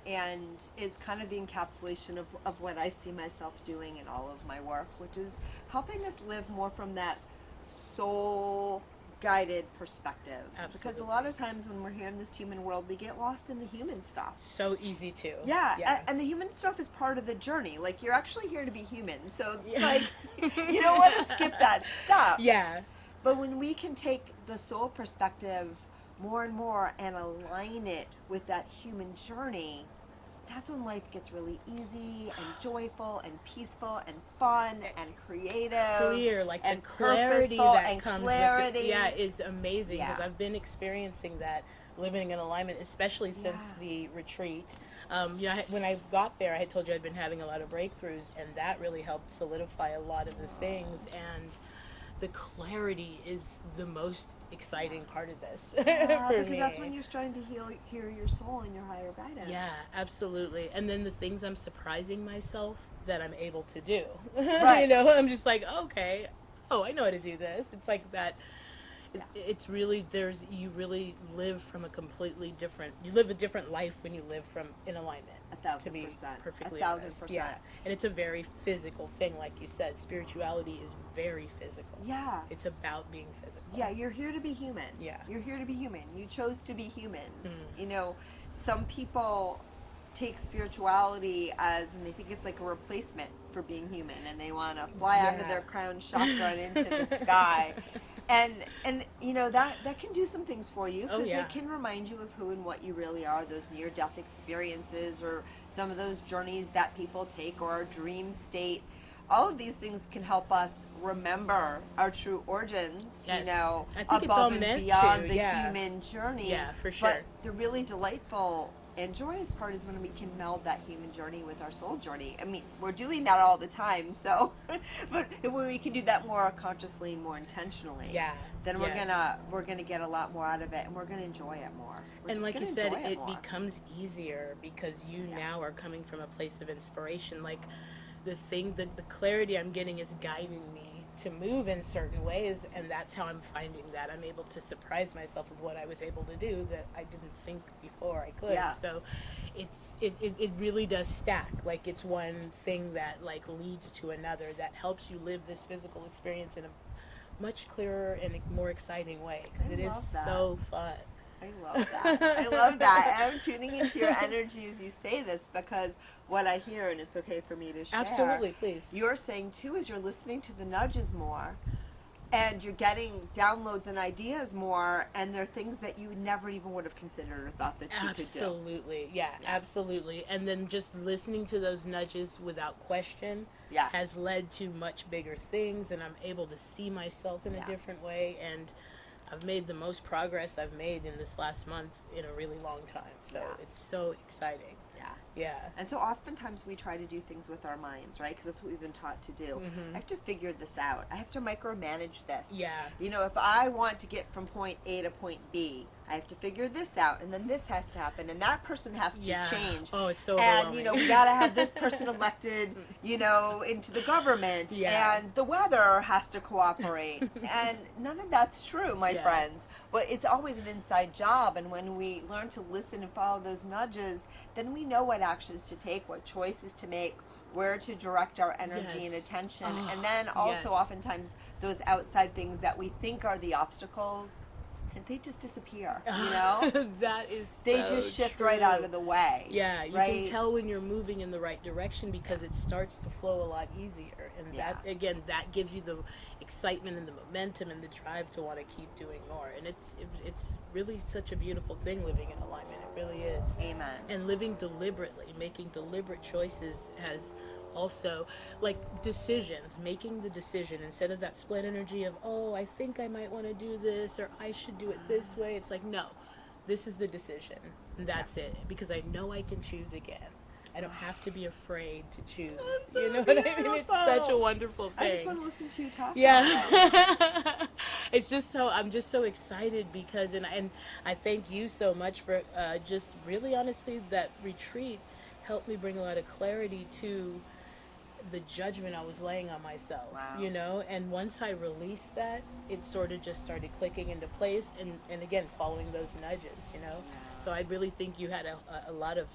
And it's kind of the encapsulation of what I see myself doing in all of my work, which is helping us live more from that soul guided perspective. Absolutely. Because a lot of times when we're here in this human world, we get lost in the human stuff. So easy to. Yeah. And the human stuff is part of the journey. Like, you're actually here to be human. So, Yeah. like, you don't want to skip that stuff. Yeah. But when we can take the soul perspective more and more and align it with that human journey, that's when life gets really easy and joyful and peaceful and fun and creative. Clear, like and the clarity purposeful that and comes clarity. with it. Yeah, is amazing because Yeah. I've been experiencing that living in alignment, especially since the retreat. When I got there, I had told you I'd been having a lot of breakthroughs, and that really helped solidify a lot of the things. And the clarity is the most exciting part of this for Because me. that's when you're starting to hear your soul and your higher guidance. Yeah, absolutely. And then the things I'm surprising myself that I'm able to do. Right. I'm just like, okay, I know how to do this. It's like that. It's really, you really live from you live a different life when you live from in alignment. 1,000%. To be perfectly 1,000%. honest. Yeah. And it's a very physical thing, like you said. Spirituality is very physical. Yeah. It's about being physical. Yeah, you're here to be human. Yeah. You're here to be human. You chose to be humans. Some people take spirituality and they think it's like a replacement for being human, and they want to fly out of their crown chakra and into the sky. And that can do some things for you, because it can remind you of who and what you really are, those near-death experiences or some of those journeys that people take, or our dream state. All of these things can help us remember our true origins, I think it's above all and meant beyond to, the yeah. human journey. Yeah, for sure. But the really delightful and joyous part is when we can meld that human journey with our soul journey. I mean, we're doing that all the time, so but when we can do that more consciously and more intentionally, then we're gonna get a lot more out of it, and we're gonna enjoy it more. And like you said, it becomes easier because you now are coming from a place of inspiration. Like the clarity I'm getting is guiding me to move in certain ways, and that's how I'm finding that I'm able to surprise myself with what I was able to do that I didn't think before I could. So it really does stack. Like, it's one thing that like leads to another that helps you live this physical experience in a much clearer and more exciting way, because it is so fun. I love that. I love that. And I'm tuning into your energy as you say this, because what I hear, and it's okay for me to share. Absolutely, please. You're saying too, is you're listening to the nudges more, and you're getting downloads and ideas more, and they're things that you never even would have considered or thought that you could do. Absolutely, absolutely. And then just listening to those nudges without question has led to much bigger things, and I'm able to see myself in a different way, and I've made the most progress I've made in this last month in a really long time. So it's so exciting. Yeah. And so oftentimes we try to do things with our minds, right? Because that's what we've been taught to do. I have to figure this out. I have to micromanage this. Yeah. If I want to get from point A to point B, I have to figure this out, and then this has to happen, and that person has to change. Oh, it's so And, overwhelming. we got to have this person elected, into the government, and the weather has to cooperate. And none of that's true, my friends. But it's always an inside job, and when we learn to listen and follow those nudges, then we know what actions to take, what choices to make, where to direct our energy and attention. And then also oftentimes those outside things that we think are the obstacles, and they just disappear, That is They just shift right out of the way. Yeah, you can tell when you're moving in the right direction because it starts to flow a lot easier. And that, again, that gives you the excitement and the momentum and the drive to want to keep doing more. And it's really such a beautiful thing living in alignment. It really is. Amen. And living deliberately, making deliberate choices has also, like, decisions, making the decision instead of that split energy of, I think I might want to do this, or I should do it this way. It's like, no, this is the decision, and that's it, because I know I can choose again. I don't have to be afraid to choose. That's so you know what I mean? It's beautiful. such a wonderful thing. I just want to listen to you talk. Yeah. It's just I'm just so excited because, and I thank you so much for just really honestly, that retreat helped me bring a lot of clarity to the judgment I was laying on myself. Wow. And once I released that, it sort of just started clicking into place, and again, following those nudges, So I really think you had a lot of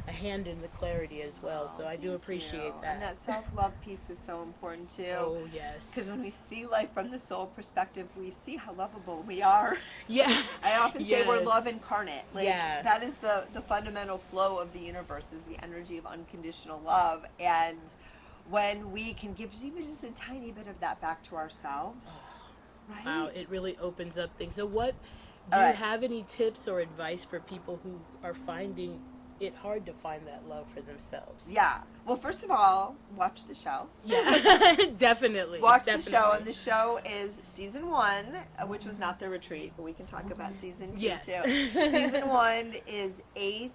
a hand in the clarity as well. So I do appreciate that. And that self-love piece is so important too. Oh, yes. Because when we see life from the soul perspective, we see how lovable we are. Yeah. I often say we're Yes. love incarnate. Like, Yeah. that is the fundamental flow of the universe, is the energy of unconditional love. And when we can give even just a tiny bit of that back to ourselves, right? Wow, it really opens up things. So what, do All you right. have any tips or advice for people who are finding it hard to find that love for themselves? Yeah. Well, first of all, watch the show. Yeah, definitely. Watch definitely. the show, and the show is season 1, which was not the retreat, but we can talk about season 2 Yes. too. Season 1 is 8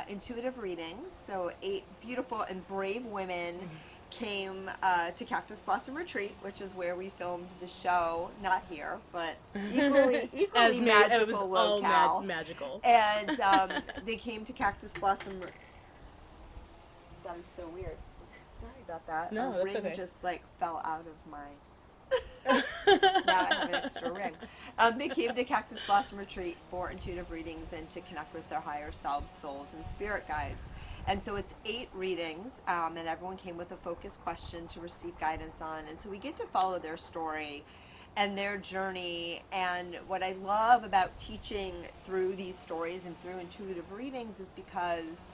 intuitive readings, so 8 beautiful and brave women came to Cactus Blossom Retreat, which is where we filmed the show, not here, but equally As magical it was all locale. magical. And they came to Cactus Blossom. That is so weird. Sorry about that. No, a that's ring okay. just like fell out of my. Now I have an extra ring. They came to Cactus Blossom Retreat for intuitive readings and to connect with their higher selves, souls, and spirit guides. And so it's 8 readings, and everyone came with a focused question to receive guidance on. And so we get to follow their story and their journey. And what I love about teaching through these stories and through intuitive readings is because,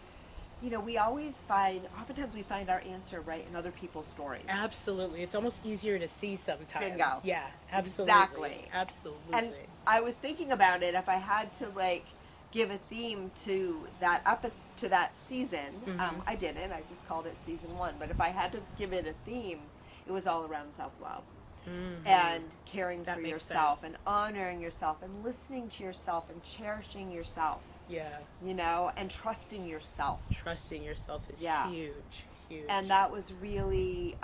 you know, oftentimes we find our answer right in other people's stories. Absolutely. It's almost easier to see sometimes. Bingo. Yeah, absolutely. Exactly. Absolutely. And I was thinking about it, if I had to like give a theme to that episode, to that season, I didn't. I just called it season 1. But if I had to give it a theme, it was all around self-love and caring That for makes yourself sense. and honoring yourself and listening to yourself and cherishing yourself. Yeah. You know, and trusting yourself. Trusting yourself is Yeah. huge. Huge. And that was really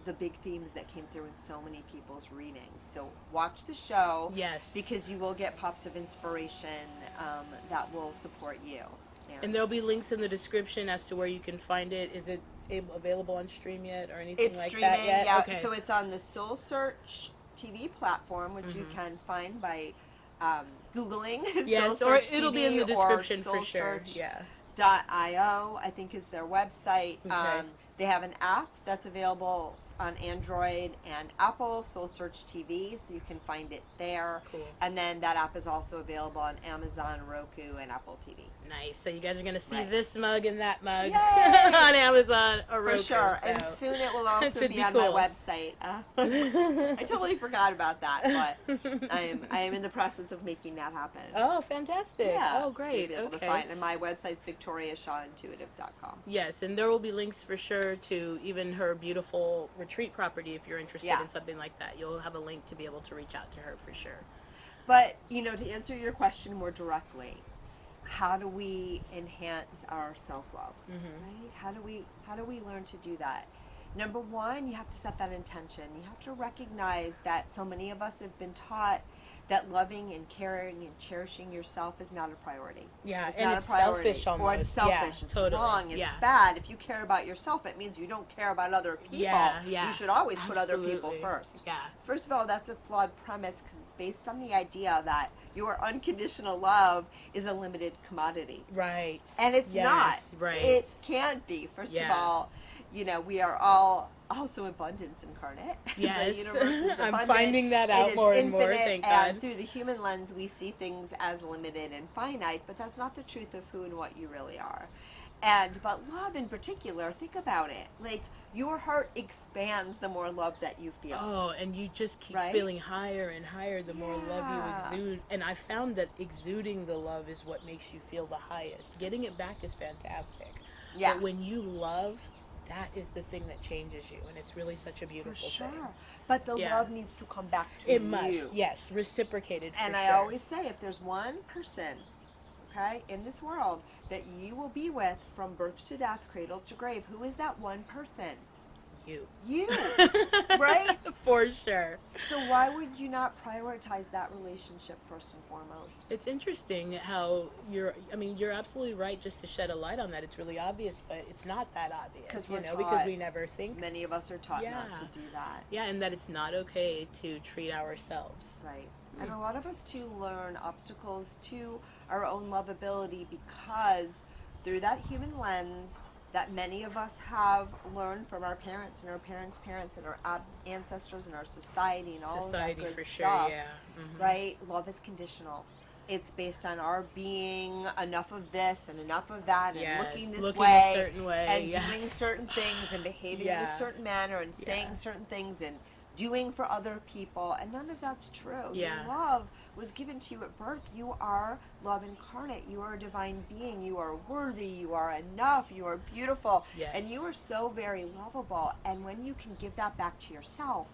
the big themes that came through in so many people's readings. So watch the show. Yes. Because you will get pops of inspiration that will support you. And there'll be links in the description as to where you can find it. Is it available on Stream yet or anything It's like streaming, that yet? yeah. Okay. So it's on the Soul Search TV platform, which you can find by Googling yes, Soul or Search it'll be in the TV or description for sure. Yeah. .io, I think, is their website. Okay. They have an app that's available on Android and Apple, Soul Search TV, so you can find it there. Cool. And then that app is also available on Amazon, Roku, and Apple TV. Nice. So you guys are going to see Right. this mug and that mug Yay! on Amazon or Roku. For sure. So. And soon it will also Should be be on cool. my website. I totally forgot about that, but I am in the process of making that happen. Oh, fantastic. Yeah. Oh, So you'll great. be able to Okay. find, and my website's victoriashawintuitive.com. Yes, and there will be links for sure to even her beautiful retreat property if you're interested Yeah. in something like that. You'll have a link to be able to reach out to her for sure. But, you know, to answer your question more directly, how do we enhance our self-love? Right? How do we learn to do that? Number one, you have to set that intention. You have to recognize that so many of us have been taught that loving and caring and cherishing yourself is not a priority. Yeah, it's and not it's a priority. selfish almost. Or it's selfish. Yeah, it's totally. wrong. It's Yeah. bad. If you care about yourself, it means you don't care about other people. Yeah, yeah. You should always put other people Absolutely. first. Yeah. First of all, that's a flawed premise because it's based on the idea that your unconditional love is a limited commodity. Right. And it's Yes, not. right. It can't be. First Yeah. of all, you know, we are all also abundance incarnate. Yes. The universe is I'm abundant. finding that It out is more and more, infinite, thank and God. through the human lens, we see things as limited and finite, but that's not the truth of who and what you really are. But love in particular, think about it. Like, your heart expands the more love that you feel. Oh, and you just keep Right? feeling higher and higher the more love Yeah. you exude. And I found that exuding the love is what makes you feel the highest. Getting it back is fantastic. Yeah. But when you love, that is the thing that changes you. And it's really such a For beautiful sure. thing. But the Yeah. love needs to come back to It you. must, yes, reciprocated for And sure. I always say, if there's one person, okay, in this world that you will be with from birth to death, cradle to grave, who is that one person? You. You, right? For sure. So why would you not prioritize that relationship first and foremost? It's interesting how you're absolutely right just to shed a light on that. It's really obvious, but it's not that obvious. 'Cause you we're know, because taught- we never think. Many of us are taught not Yeah. to do that. Yeah, and that it's not okay to treat ourselves. Right. And a lot of us too learn obstacles to our own lovability because through that human lens that many of us have learned from our parents and our parents' parents and our ancestors and our society and all Society of that for good sure, stuff. yeah. Mm-hmm. Right? Love is conditional. It's based on our being enough of this and enough of that and Yes, looking this looking way, a certain way, and yes. doing certain things and behaving in Yeah. a certain manner and saying Yeah. certain things and doing for other people, and none of that's true. Yeah. Your love was given to you at birth. You are love incarnate. You are a divine being. You are worthy. You are enough. You are beautiful. Yes. And you are so very lovable. And when you can give that back to yourself,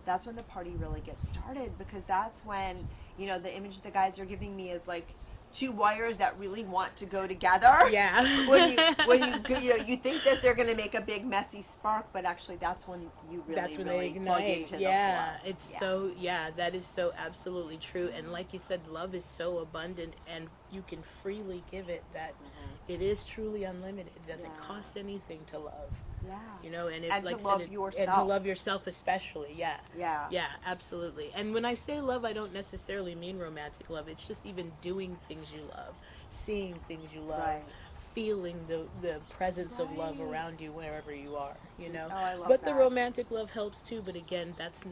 that's when the party really gets started, because that's when, you know, the image the guides are giving me is like two wires that really want to go together. Yeah. when you think that they're going to make a big messy spark, but actually that's when you really they plug ignite. into Yeah, the flow. it's so, yeah, that is so absolutely true. And like you said, love is so abundant, and you can freely give it, that it is truly unlimited. It doesn't Yeah. cost anything to love. Yeah. You know, and, it, And like to I love said, yourself. and to love yourself especially. Yeah. Yeah. Yeah, absolutely. And when I say love, I don't necessarily mean romantic love. It's just even doing things you love, seeing things you love, Right. feeling the presence of love Right. around you wherever you are, you know. Oh, I love but that. the romantic love helps too, but again, that's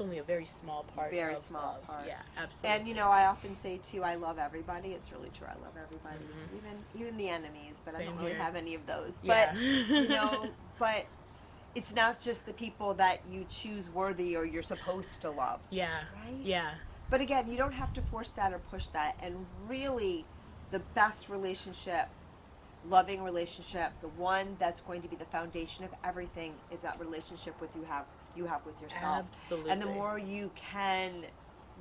only a very small part Very of small love. part. Yeah, absolutely. And you know, I often say too, I love everybody. It's really true. I love everybody, even the enemies. But I Same don't really here. have any of those. Yeah. But you know, but it's not just the people that you choose worthy or you're supposed to love. Yeah. Right? Yeah. But again, you don't have to force that or push that. And really, the best relationship, loving relationship, the one that's going to be the foundation of everything, is that relationship you have with yourself. Absolutely. And the more you can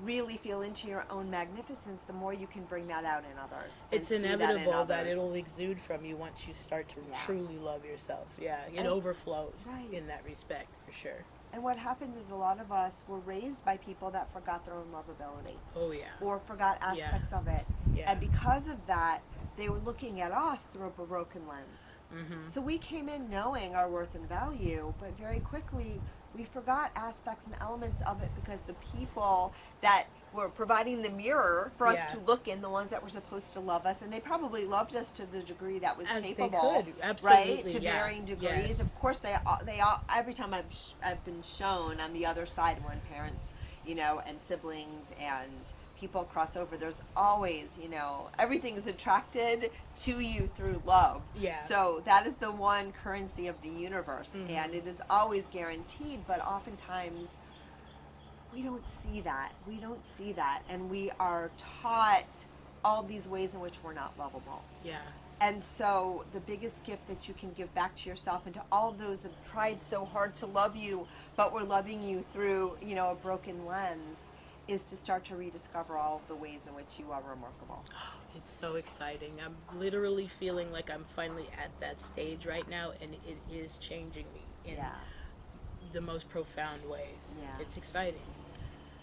really feel into your own magnificence, the more you can bring that out in others. and It's see inevitable that others. it'll exude from you once you start to Yeah. truly love yourself. Yeah, it And- overflows Right. in that respect, for sure. And what happens is a lot of us were raised by people that forgot their own lovability Oh, yeah. or forgot aspects of it. Yeah. And because of that, they were looking at us through a broken lens. Mm-hmm. So we came in knowing our worth and value, but very quickly we forgot aspects and elements of it because the people that were providing the mirror for us Yeah. to look in, the ones that were supposed to love us, and they probably loved us to the degree that was As they capable, could. right? Absolutely, To yeah. varying degrees. Yes. Of course, they all. Every time I've been shown on the other side when parents, you know, and siblings and people cross over, there's always, you know, everything is attracted to you through love. Yeah. So that is the one currency of the universe, Mm-hmm. and it is always guaranteed, but oftentimes we don't see that. We don't see that, and we are taught all these ways in which we're not lovable. Yeah. And so the biggest gift that you can give back to yourself and to all of those that have tried so hard to love you, but were loving you through, you know, a broken lens, is to start to rediscover all of the ways in which you are remarkable. It's so exciting. I'm literally feeling like I'm finally at that stage right now, and it is changing me in Yeah. the most profound ways. Yeah. It's exciting.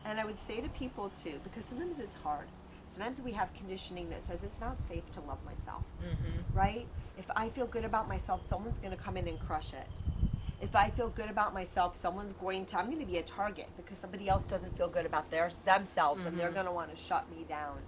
And I would say to people too, because sometimes it's hard. Sometimes we have conditioning that says it's not safe to love myself, right? If I feel good about myself, someone's going to come in and crush it. If I feel good about myself, I'm going to be a target because somebody else doesn't feel good about themselves and they're going to want to shut me down.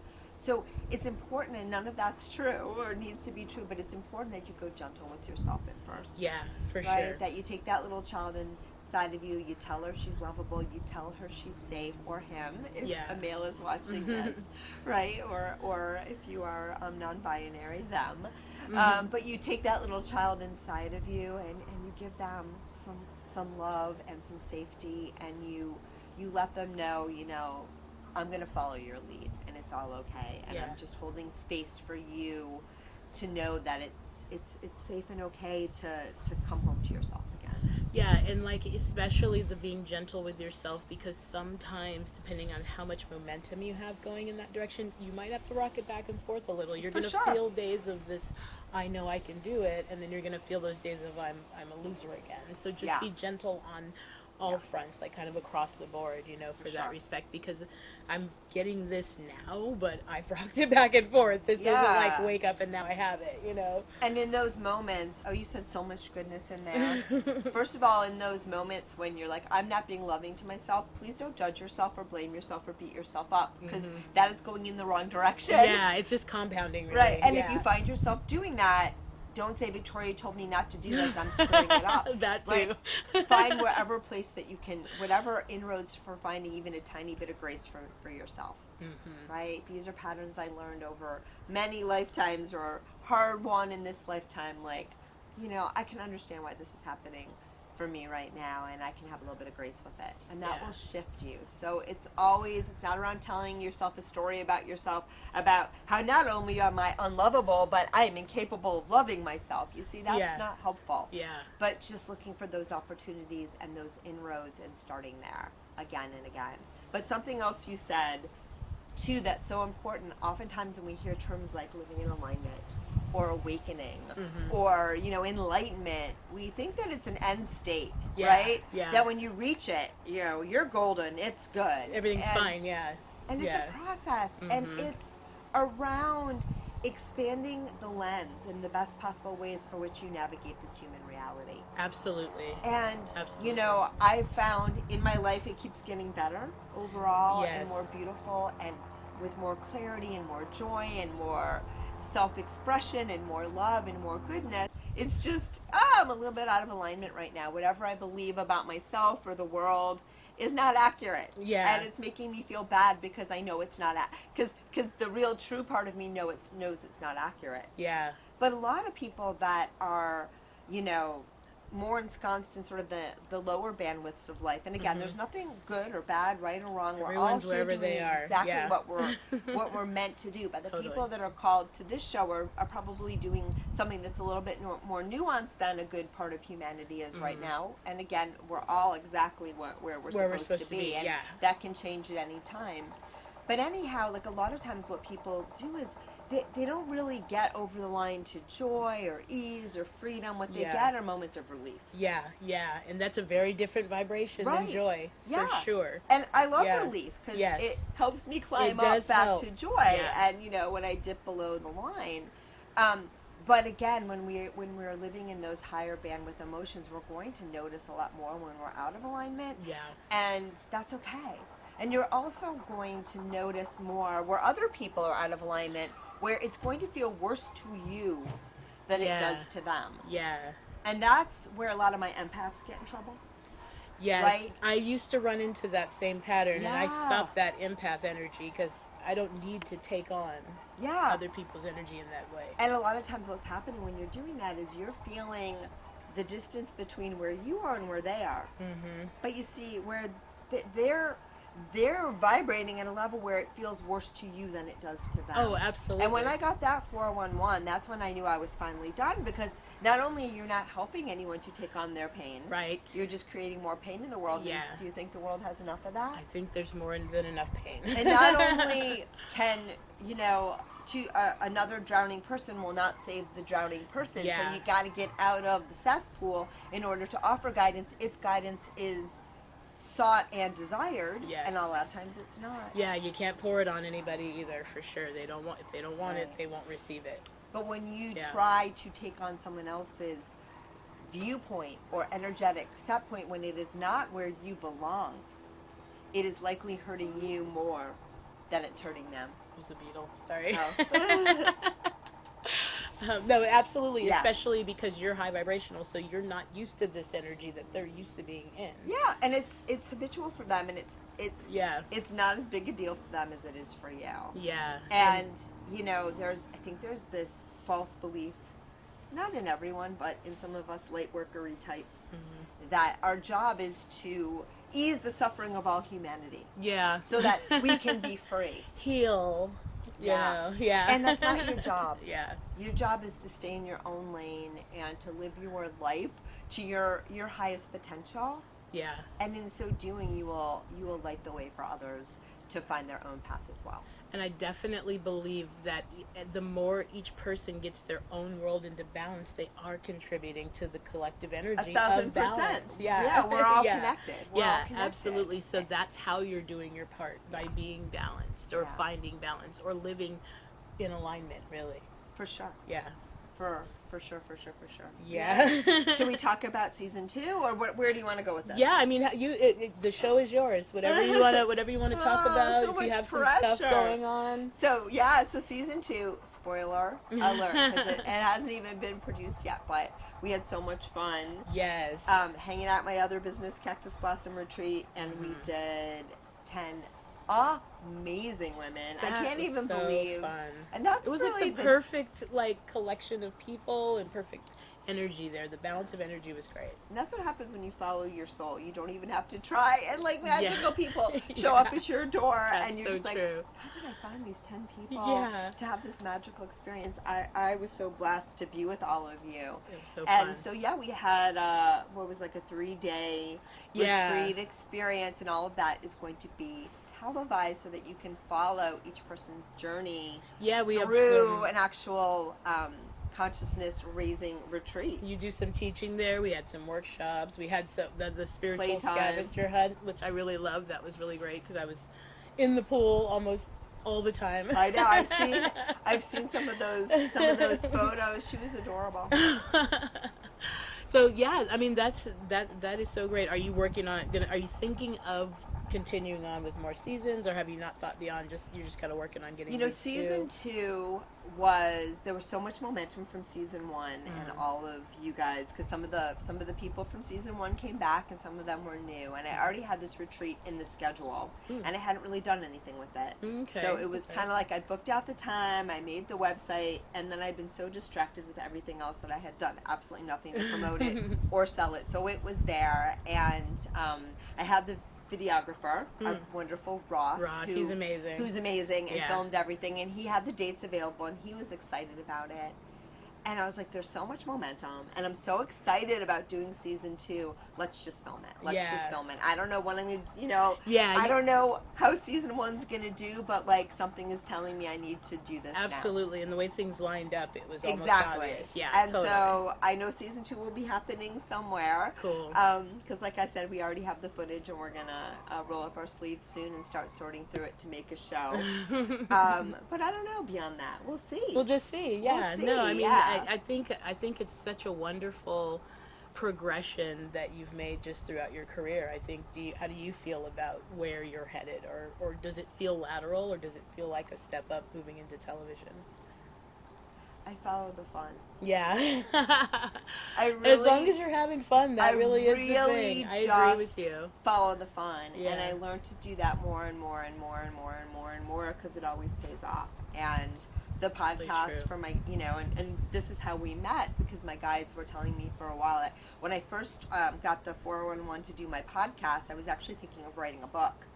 So it's important, and none of that's true or needs to be true, but it's important that you go gentle with yourself at first. Yeah, for Right? sure. That you take that little child inside of you, you tell her she's lovable, you tell her she's safe, or him, if Yeah. a male is watching this, right? Or if you are non-binary, them. But you take that little child inside of you and you give them some love and some safety, and you let them know, you know, I'm going to follow your lead, and it's all okay, and Yeah. I'm just holding space for you to know that it's safe and okay to come home to yourself again. Yeah, and like especially the being gentle with yourself, because sometimes depending on how much momentum you have going in that direction, you might have to rock it back and forth a little. You're For gonna sure. feel days of this, I know I can do it, and then you're gonna feel those days of I'm a loser again. So just Yeah. be gentle all fronts, like kind of across the board, you know, for that sure. respect, because I'm getting this now, but I've rocked it back and forth. This isn't like wake up and now I have it, you know. And in those moments, you said so much goodness in there. First of all, in those moments when you're like, I'm not being loving to myself, please don't judge yourself or blame yourself or beat yourself up, because that is going in the wrong direction. Yeah, it's just compounding, really. Right, and if you find yourself doing that, don't say Victoria told me not to do this, I'm screwing it up. That too. Right? Find whatever place that you can, whatever inroads for finding even a tiny bit of grace for yourself. Right? These are patterns I learned over many lifetimes, or hard won in this lifetime. Like, you know, I can understand why this is happening for me right now, and I can have a little bit of grace with it, and that will shift you. So it's not around telling yourself a story about yourself, about how not only am I unlovable, but I am incapable of loving myself. You see, that's not helpful. Yeah. But just looking for those opportunities and those inroads and starting there again and again. But something else you said too that's so important, oftentimes when we hear terms like living in alignment or awakening or, you know, enlightenment, we think that it's an end state, right? Yeah. That when you reach it, you know, you're golden, it's good. Everything's fine, And it's a process, and it's around expanding the lens in the best possible ways for which you navigate this human reality. Absolutely. And, Absolutely. you know, I've found in my life it keeps getting better overall and more beautiful and with more clarity and more joy and more self-expression and more love and more goodness. It's just, I'm a little bit out of alignment right now. Whatever I believe about myself or the world is not accurate. Yeah. And it's making me feel bad because I know it's not, because the real true part of me knows it's not accurate. Yeah. But a lot of people that are, you know, more ensconced in sort of the lower bandwidths of life. And again, there's nothing good or bad, right or wrong. Everyone's we're all here wherever doing they are. exactly Yeah. what we're meant to do. But the Totally. people that are called to this show are probably doing something that's a little bit more nuanced than a good part of humanity is right now. And again, we're all exactly where we're supposed to be. And that can change at any time. But anyhow, like a lot of times what people do is they don't really get over the line to joy or ease or freedom. What they get are moments of relief. Yeah, and that's a very different vibration than joy, for sure. And I love relief because it helps me climb up back to joy. And you know, when I dip below the line, but again, when we're living in those higher bandwidth emotions, we're going to notice a lot more when we're out of alignment. Yeah, and that's okay. And you're also going to notice more where other people are out of alignment, where it's going to feel worse to you than it does to them. Yeah. And that's where a lot of my empaths get in trouble. Yes. Right? I used to run into that same pattern, and I stopped that empath energy because I don't need to take on other people's energy in that way. And a lot of times what's happening when you're doing that is you're feeling the distance between where you are and where they are. But you see, where they're vibrating at a level where it feels worse to you than it does to them. Oh, absolutely. And when I got that 411, that's when I knew I was finally done, because not only you're not helping anyone to take on their pain, right? You're just creating more pain in the world. Yeah. Do you think the world has enough of that? I think there's more than enough pain. And not only can, you know, another drowning person will not save the drowning person. So you got to get out of the cesspool in order to offer guidance, if guidance is sought and desired, and a lot of times it's not. Yeah, you can't pour it on anybody either, for sure. If they don't want it, they won't receive it. But when you try to take on someone else's viewpoint or energetic set point when it is not where you belong, it is likely hurting you more than it's hurting them. There's a beetle. Sorry. Oh. No, absolutely, especially because you're high vibrational, so you're not used to this energy that they're used to being in. Yeah, and it's habitual for them, and it's not as big a deal for them as it is for you. Yeah. And you know, I think there's this false belief, not in everyone, but in some of us light workery types, that our job is to ease the suffering of all humanity. Yeah. So that we can be free. Heal. Yeah. And that's not your job. Your job is to stay in your own lane and to live your life to your highest potential. And in so doing, you will light the way for others to find their own path as well. And I definitely believe that the more each person gets their own world into balance, they are contributing to the collective energy of 1,000%. balance. Yeah, Yeah, we're all Yeah. connected. We're all connected. Absolutely. So that's how you're doing your part, by being balanced or Yeah. finding balance or living in alignment, really. For sure. Yeah. For sure. Yeah. Should we talk about season 2, or where do you want to go with this? Yeah, I mean, the show is yours. Whatever you want to talk Oh, about. so If you much have some stuff pressure. going on. So season 2, spoiler alert, because it hasn't even been produced yet, but we had so much fun. Yes. Hanging out at my other business, Cactus Blossom Retreat, and we did 10 amazing women. I That can't was even so believe. fun. And that's It was really like the perfect collection of people and perfect energy there. The balance of energy was great. And that's what happens when you follow your soul. You don't even have to try. And magical people show Yeah. up at your door, That's and you're so just like, true. how did I find these 10 people Yeah. to have this magical experience? I was so blessed to be with all of you. It was so fun. And so we had what was like a 3-day retreat experience, and all of that is going to be televised so that you can follow each person's journey we through have an actual consciousness raising retreat. you do some teaching there. We had some workshops. We had the spiritual Playtime. scavenger hunt, which I really loved. That was really great because I was in the pool almost all the time. I know. I've seen some of those photos. She was adorable. So I mean that is so great. Are you working on it? Are you thinking of continuing on with more seasons, or have you not thought beyond? You're just kind of working on getting. these Season 2 there was so much momentum from season 1 and all of you guys, because some of the people from season 1 came back and some of them were new, and I already had this retreat in the schedule and I hadn't really done anything with it. Okay. So it was kind of like I booked out the time, I made the website, and then I'd been so distracted with everything else that I had done absolutely nothing to promote it or sell it. So it was there, and I had the videographer, our wonderful Ross, he's amazing. Who's amazing and filmed everything, and he had the dates available, and he was excited about it. And I was like, there's so much momentum, and I'm so excited about doing season 2. Let's just film it. Let's just film it. I don't know what I'm going to, I don't know how season 1's going to do, but something is telling me I need to do this Absolutely. And the way things lined up, it was almost exactly obvious. Yeah, and totally. so I know season 2 will be happening somewhere. Cool. Because like I said, we already have the footage, and we're gonna roll up our sleeves soon and start sorting through it to make a show. But I don't know beyond that. We'll see. We'll just see. Yeah. We'll see, No, I mean, yeah. I think it's such a wonderful progression that you've made just throughout your career. I think. How do you feel about where you're headed, or does it feel lateral, or does it feel like a step up moving into television? I follow the fun. Yeah. I really, as long as you're having fun, that really is the thing. I agree with you. Follow the fun, Yeah. and I learned to do that more and more and more and more and more and more, because it always pays off. And the podcast for my, and this is how we met, because my guides were telling me for a while that when I first got the 411 to do my podcast, I was actually thinking of writing a book.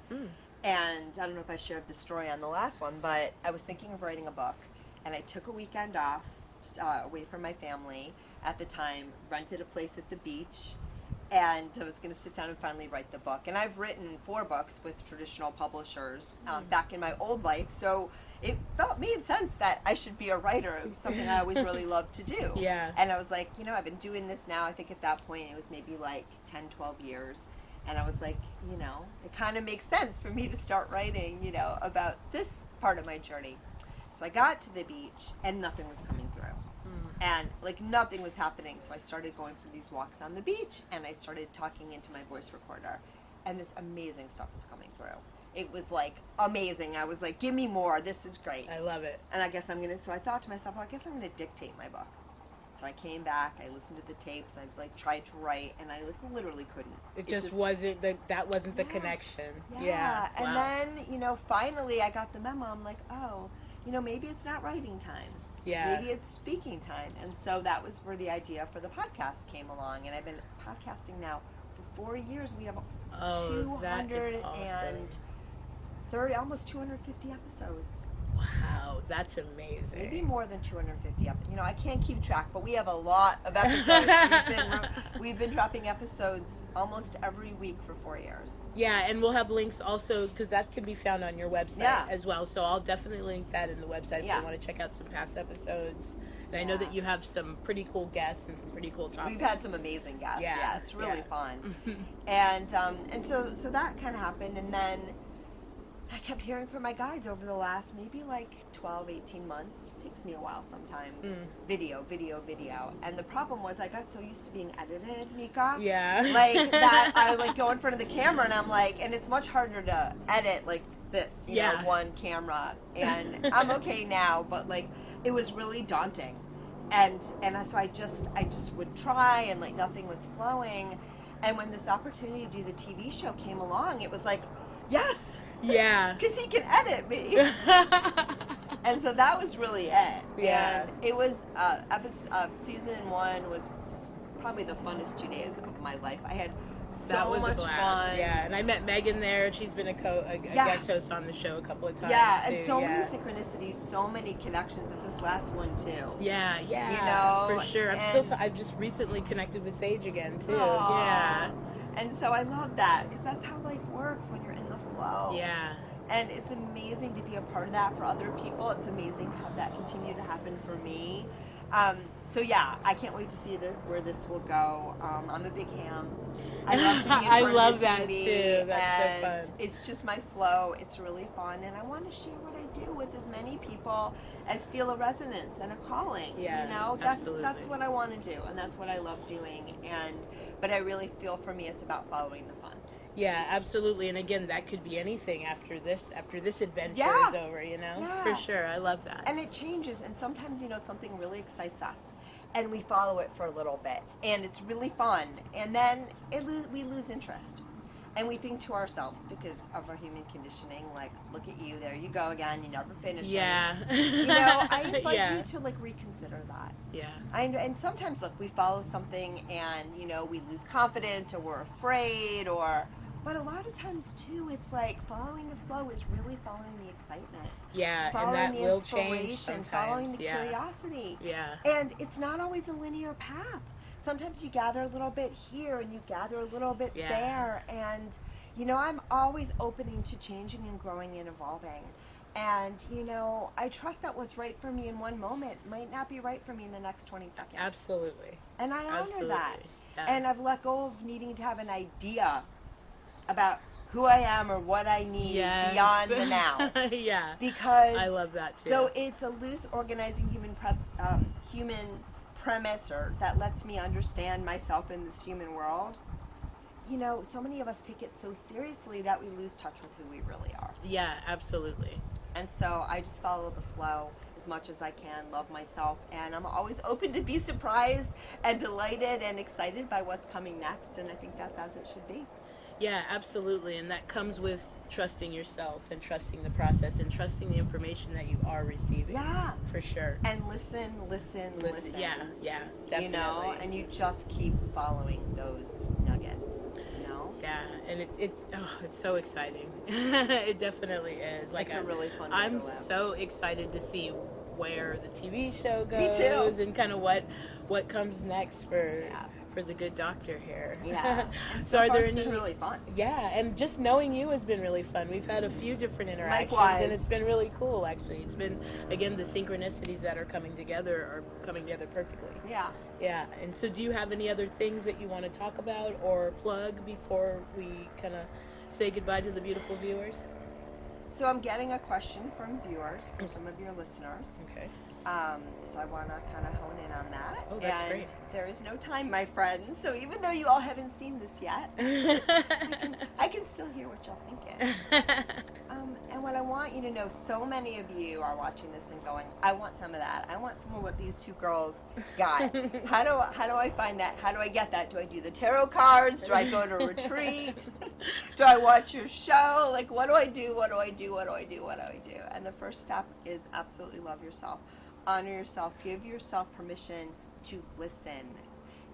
And I don't know if I shared the story on the last one, but I was thinking of writing a book, and I took a weekend off away from my family at the time, rented a place at the beach, and I was going to sit down and finally write the book. And I've written 4 books with traditional publishers back in my old life, so it made sense that I should be a writer. It was something I always really loved to do. Yeah. And I was like, I've been doing this now, I think at that point it was maybe like 10, 12 years. And I was like, it kind of makes sense for me to start writing, about this part of my journey. So I got to the beach and nothing was coming through. And nothing was happening. So I started going for these walks on the beach, and I started talking into my voice recorder, and this amazing stuff was coming through. It was amazing. I was like, give me more. This is great. I love it. And I guess so I thought to myself, well, I guess I'm going to dictate my book. So I came back, I listened to the tapes, I tried to write, and I literally couldn't. It just wasn't that wasn't the connection. Yeah. And Wow. then, finally I got the memo. I'm like, oh, maybe it's not writing time. Yeah. Maybe it's speaking time. And so that was where the idea for the podcast came along. And I've been podcasting now for 4 years. We have that is awesome. 230, almost 250 episodes. Wow. Wow, that's amazing. Maybe more than 250 I can't keep track, but we have a lot of episodes. We've been dropping episodes almost every week for 4 years. Yeah, and we'll have links also, because that can be found on your website as well. So I'll definitely link that in the website if you want to check out some past episodes. And I know that you have some pretty cool guests and some pretty cool topics. We've had some amazing guests. Yeah, it's really fun. And so that kind of happened, and then I kept hearing from my guides over the last maybe like 12, 18 months. It takes me a while sometimes. Video. And the problem was I got so used to being edited, Mika. Yeah. Like that I would like go in front of the camera and I'm like, and it's much harder to edit like this, you know, one camera. And I'm okay now, but like it was really daunting. And so I just would try and like nothing was flowing. And when this opportunity to do the TV show came along, it was like, yes. Yeah. Because he can edit me. And so that was really it. Yeah. And it was, season 1 was probably the funnest 2 days of my life. I had so much fun. Yeah, and I met Megan there. She's been a guest host on the show a couple of times. Yeah, and so many synchronicities, so many connections at this last one too. Yeah, you know, for sure. I've just recently connected with Sage again too. Aww. Yeah, and so I love that because that's how life works when you're in the flow. Yeah. And it's amazing to be a part of that for other people. It's amazing to have that continue to happen for me. So yeah, I can't wait to see where this will go. I'm a big ham. I love to be in front I of love the that TV, too. That's and so fun. it's just my flow. It's really fun, and I want to share what I do with as many people as feel a resonance and a calling. Yeah, you know, absolutely. that's what I want to do, and that's what I love doing. But I really feel for me, it's about following the fun. Yeah, absolutely. And again, that could be anything after this adventure is over, you know? Yeah. For sure. I love that. And it changes, and sometimes, you know, something really excites us, and we follow it for a little bit, and it's really fun, and then we lose interest. And we think to ourselves, because of our human conditioning, like, look at you, there you go again, you never finish it. You know, I invite you to, like, reconsider that. Yeah. And sometimes, look, we follow something and, you know, we lose confidence or we're afraid but a lot of times, too, it's like following the flow is really following the excitement. Yeah, following and that the will inspiration, change sometimes. following the curiosity. Yeah. And it's not always a linear path. Sometimes you gather a little bit here and you gather a little bit there. And, you know, I'm always opening to changing and growing and evolving. And, you know, I trust that what's right for me in one moment might not be right for me in the next 20 seconds. Absolutely. And I honor that. Yeah. And I've let go of needing to have an idea about who I am or what I need beyond the now. Yeah. Because I love that too. Though it's a loose organizing human premise or that lets me understand myself in this human world, you know, so many of us take it so seriously that we lose touch with who we really are. Yeah, absolutely. And so I just follow the flow as much as I can, love myself, and I'm always open to be surprised and delighted and excited by what's coming next, and I think that's as it should be. Yeah, absolutely. And that comes with trusting yourself and trusting the process and trusting the information that you are receiving. Yeah. For sure. And listen. Yeah, definitely. You know, and you just keep following those nuggets, you know? Yeah, and it's so exciting. It definitely is. Like, it's a really fun way I'm to live. so excited to see where the TV show goes. Me too. And kind of what comes next for the good doctor here. Yeah. And So are there it's any? been really fun. Yeah, and just knowing you has been really fun. We've had a few different interactions, Likewise. and it's been really cool. Actually, it's been again the synchronicities that are coming together perfectly. Yeah. Yeah, and so do you have any other things that you want to talk about or plug before we kind of say goodbye to the beautiful viewers? So I'm getting a question from viewers, from some of your listeners. Okay. So I want to kind of hone in on that. Oh, that's and great. There is no time, my friends. So even though you all haven't seen this yet, I can still hear what y'all thinking. And what I want you to know, so many of you are watching this and going, I want some of that. I want some of what these two girls got. How do I find that? How do I get that? Do I do the tarot cards? Do I go to a retreat? Do I watch your show? Like, what do I do? What do I do? What do I do? What do I do? And the first step is absolutely love yourself. Honor yourself. Give yourself permission to listen.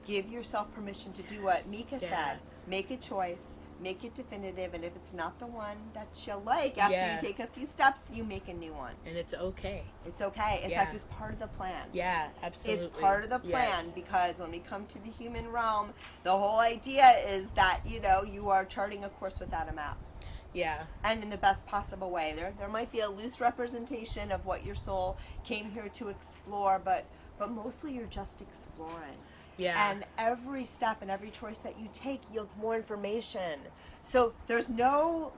Give yourself permission to do what Mika said. Make a choice. make it definitive, and if it's not the one that you like after you take a few steps, you make a new one. And it's okay. It's okay. In fact, it's part of the plan. Yeah, absolutely. It's part of the plan because when we come to the human realm, the whole idea is that, you are charting a course without a map. Yeah. And in the best possible way. There might be a loose representation of what your soul came here to explore, but mostly you're just exploring. Yeah. And every step and every choice that you take yields more information. So there's no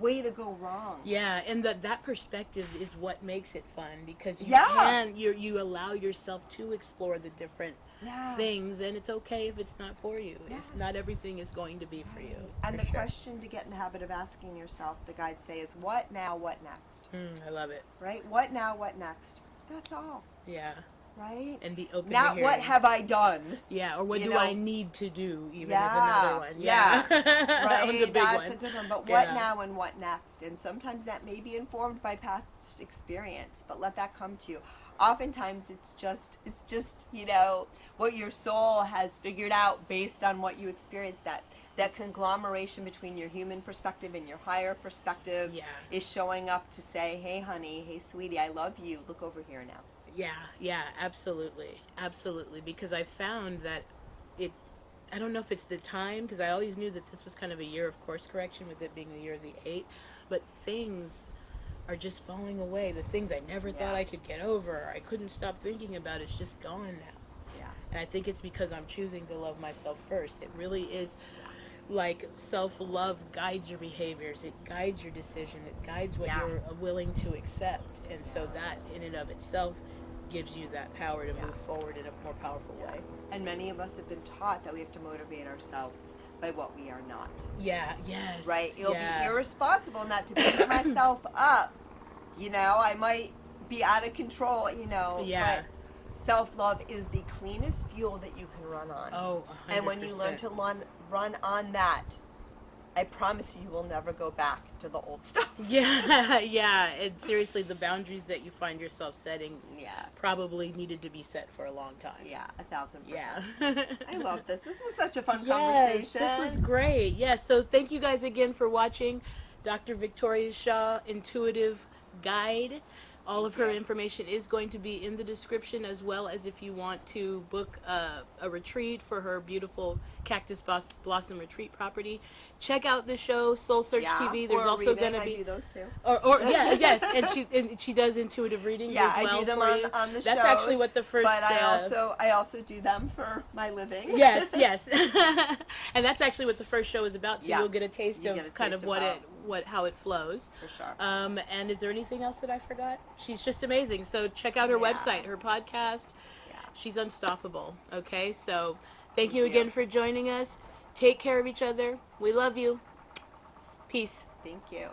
way to go wrong. Yeah, and that perspective is what makes it fun, because you allow yourself to explore the different things, and it's okay if it's not for you. It's not everything is going to be for you. And the question to get in the habit of asking yourself, the guides say, is what now, what next? I love it. Right? What now, what next? That's all. Yeah. Right? And be open Not to what hearing. have I done? Yeah, or what do I need to do, even is Yeah. another one. Yeah. That one's a Right? big That's one. a good one. But what now and what next? And sometimes that may be informed by past experience, but let that come to you. Oftentimes it's just what your soul has figured out based on what you experienced. That conglomeration between your human perspective and your higher perspective is showing up to say, hey honey, hey sweetie, I love you, look over here now. Yeah, absolutely. Because I found that I don't know if it's the time, because I always knew that this was kind of a year of course correction, with it being the year of the 8, but things are just falling away. The things I never thought I could get over, I couldn't stop thinking about, it's just gone now. Yeah. And I think it's because I'm choosing to love myself first. It really is like self-love guides your behaviors, it guides your decision, it guides what you're willing to accept. And so that in and of itself gives you that power to move forward in a more powerful way. And many of us have been taught that we have to motivate ourselves by what we are not. Yes. Right? It'll be irresponsible not to beat myself up. I might be out of control, but self-love is the cleanest fuel that you can run on. Oh, 100%. And when you learn to run on that, I promise you will never go back to the old stuff. Yeah. And seriously, the boundaries that you find yourself setting probably needed to be set for a long time. Yeah, 1,000%. Yeah. I love this. This was such a fun conversation. This was great. Yes, so thank you guys again for watching Dr. Victoria Shaw Intuitive Guide. All of her information is going to be in the description, as well as if you want to book a retreat for her beautiful Cactus Blossom Retreat property. Check out the show Soul Search TV. There's also going to be I do those too. Yes, and she does intuitive readings as well. I do them on the show. That's actually what the first. But I also do them for my living. Yes, and that's actually what the first show is about. So you'll get a taste of kind of how it flows. For sure. And is there anything else that I forgot? She's just amazing. So check out her website, her podcast. Yeah. She's unstoppable. Okay, so thank you again for joining us. Take care of each other. We love you. Peace. Thank you.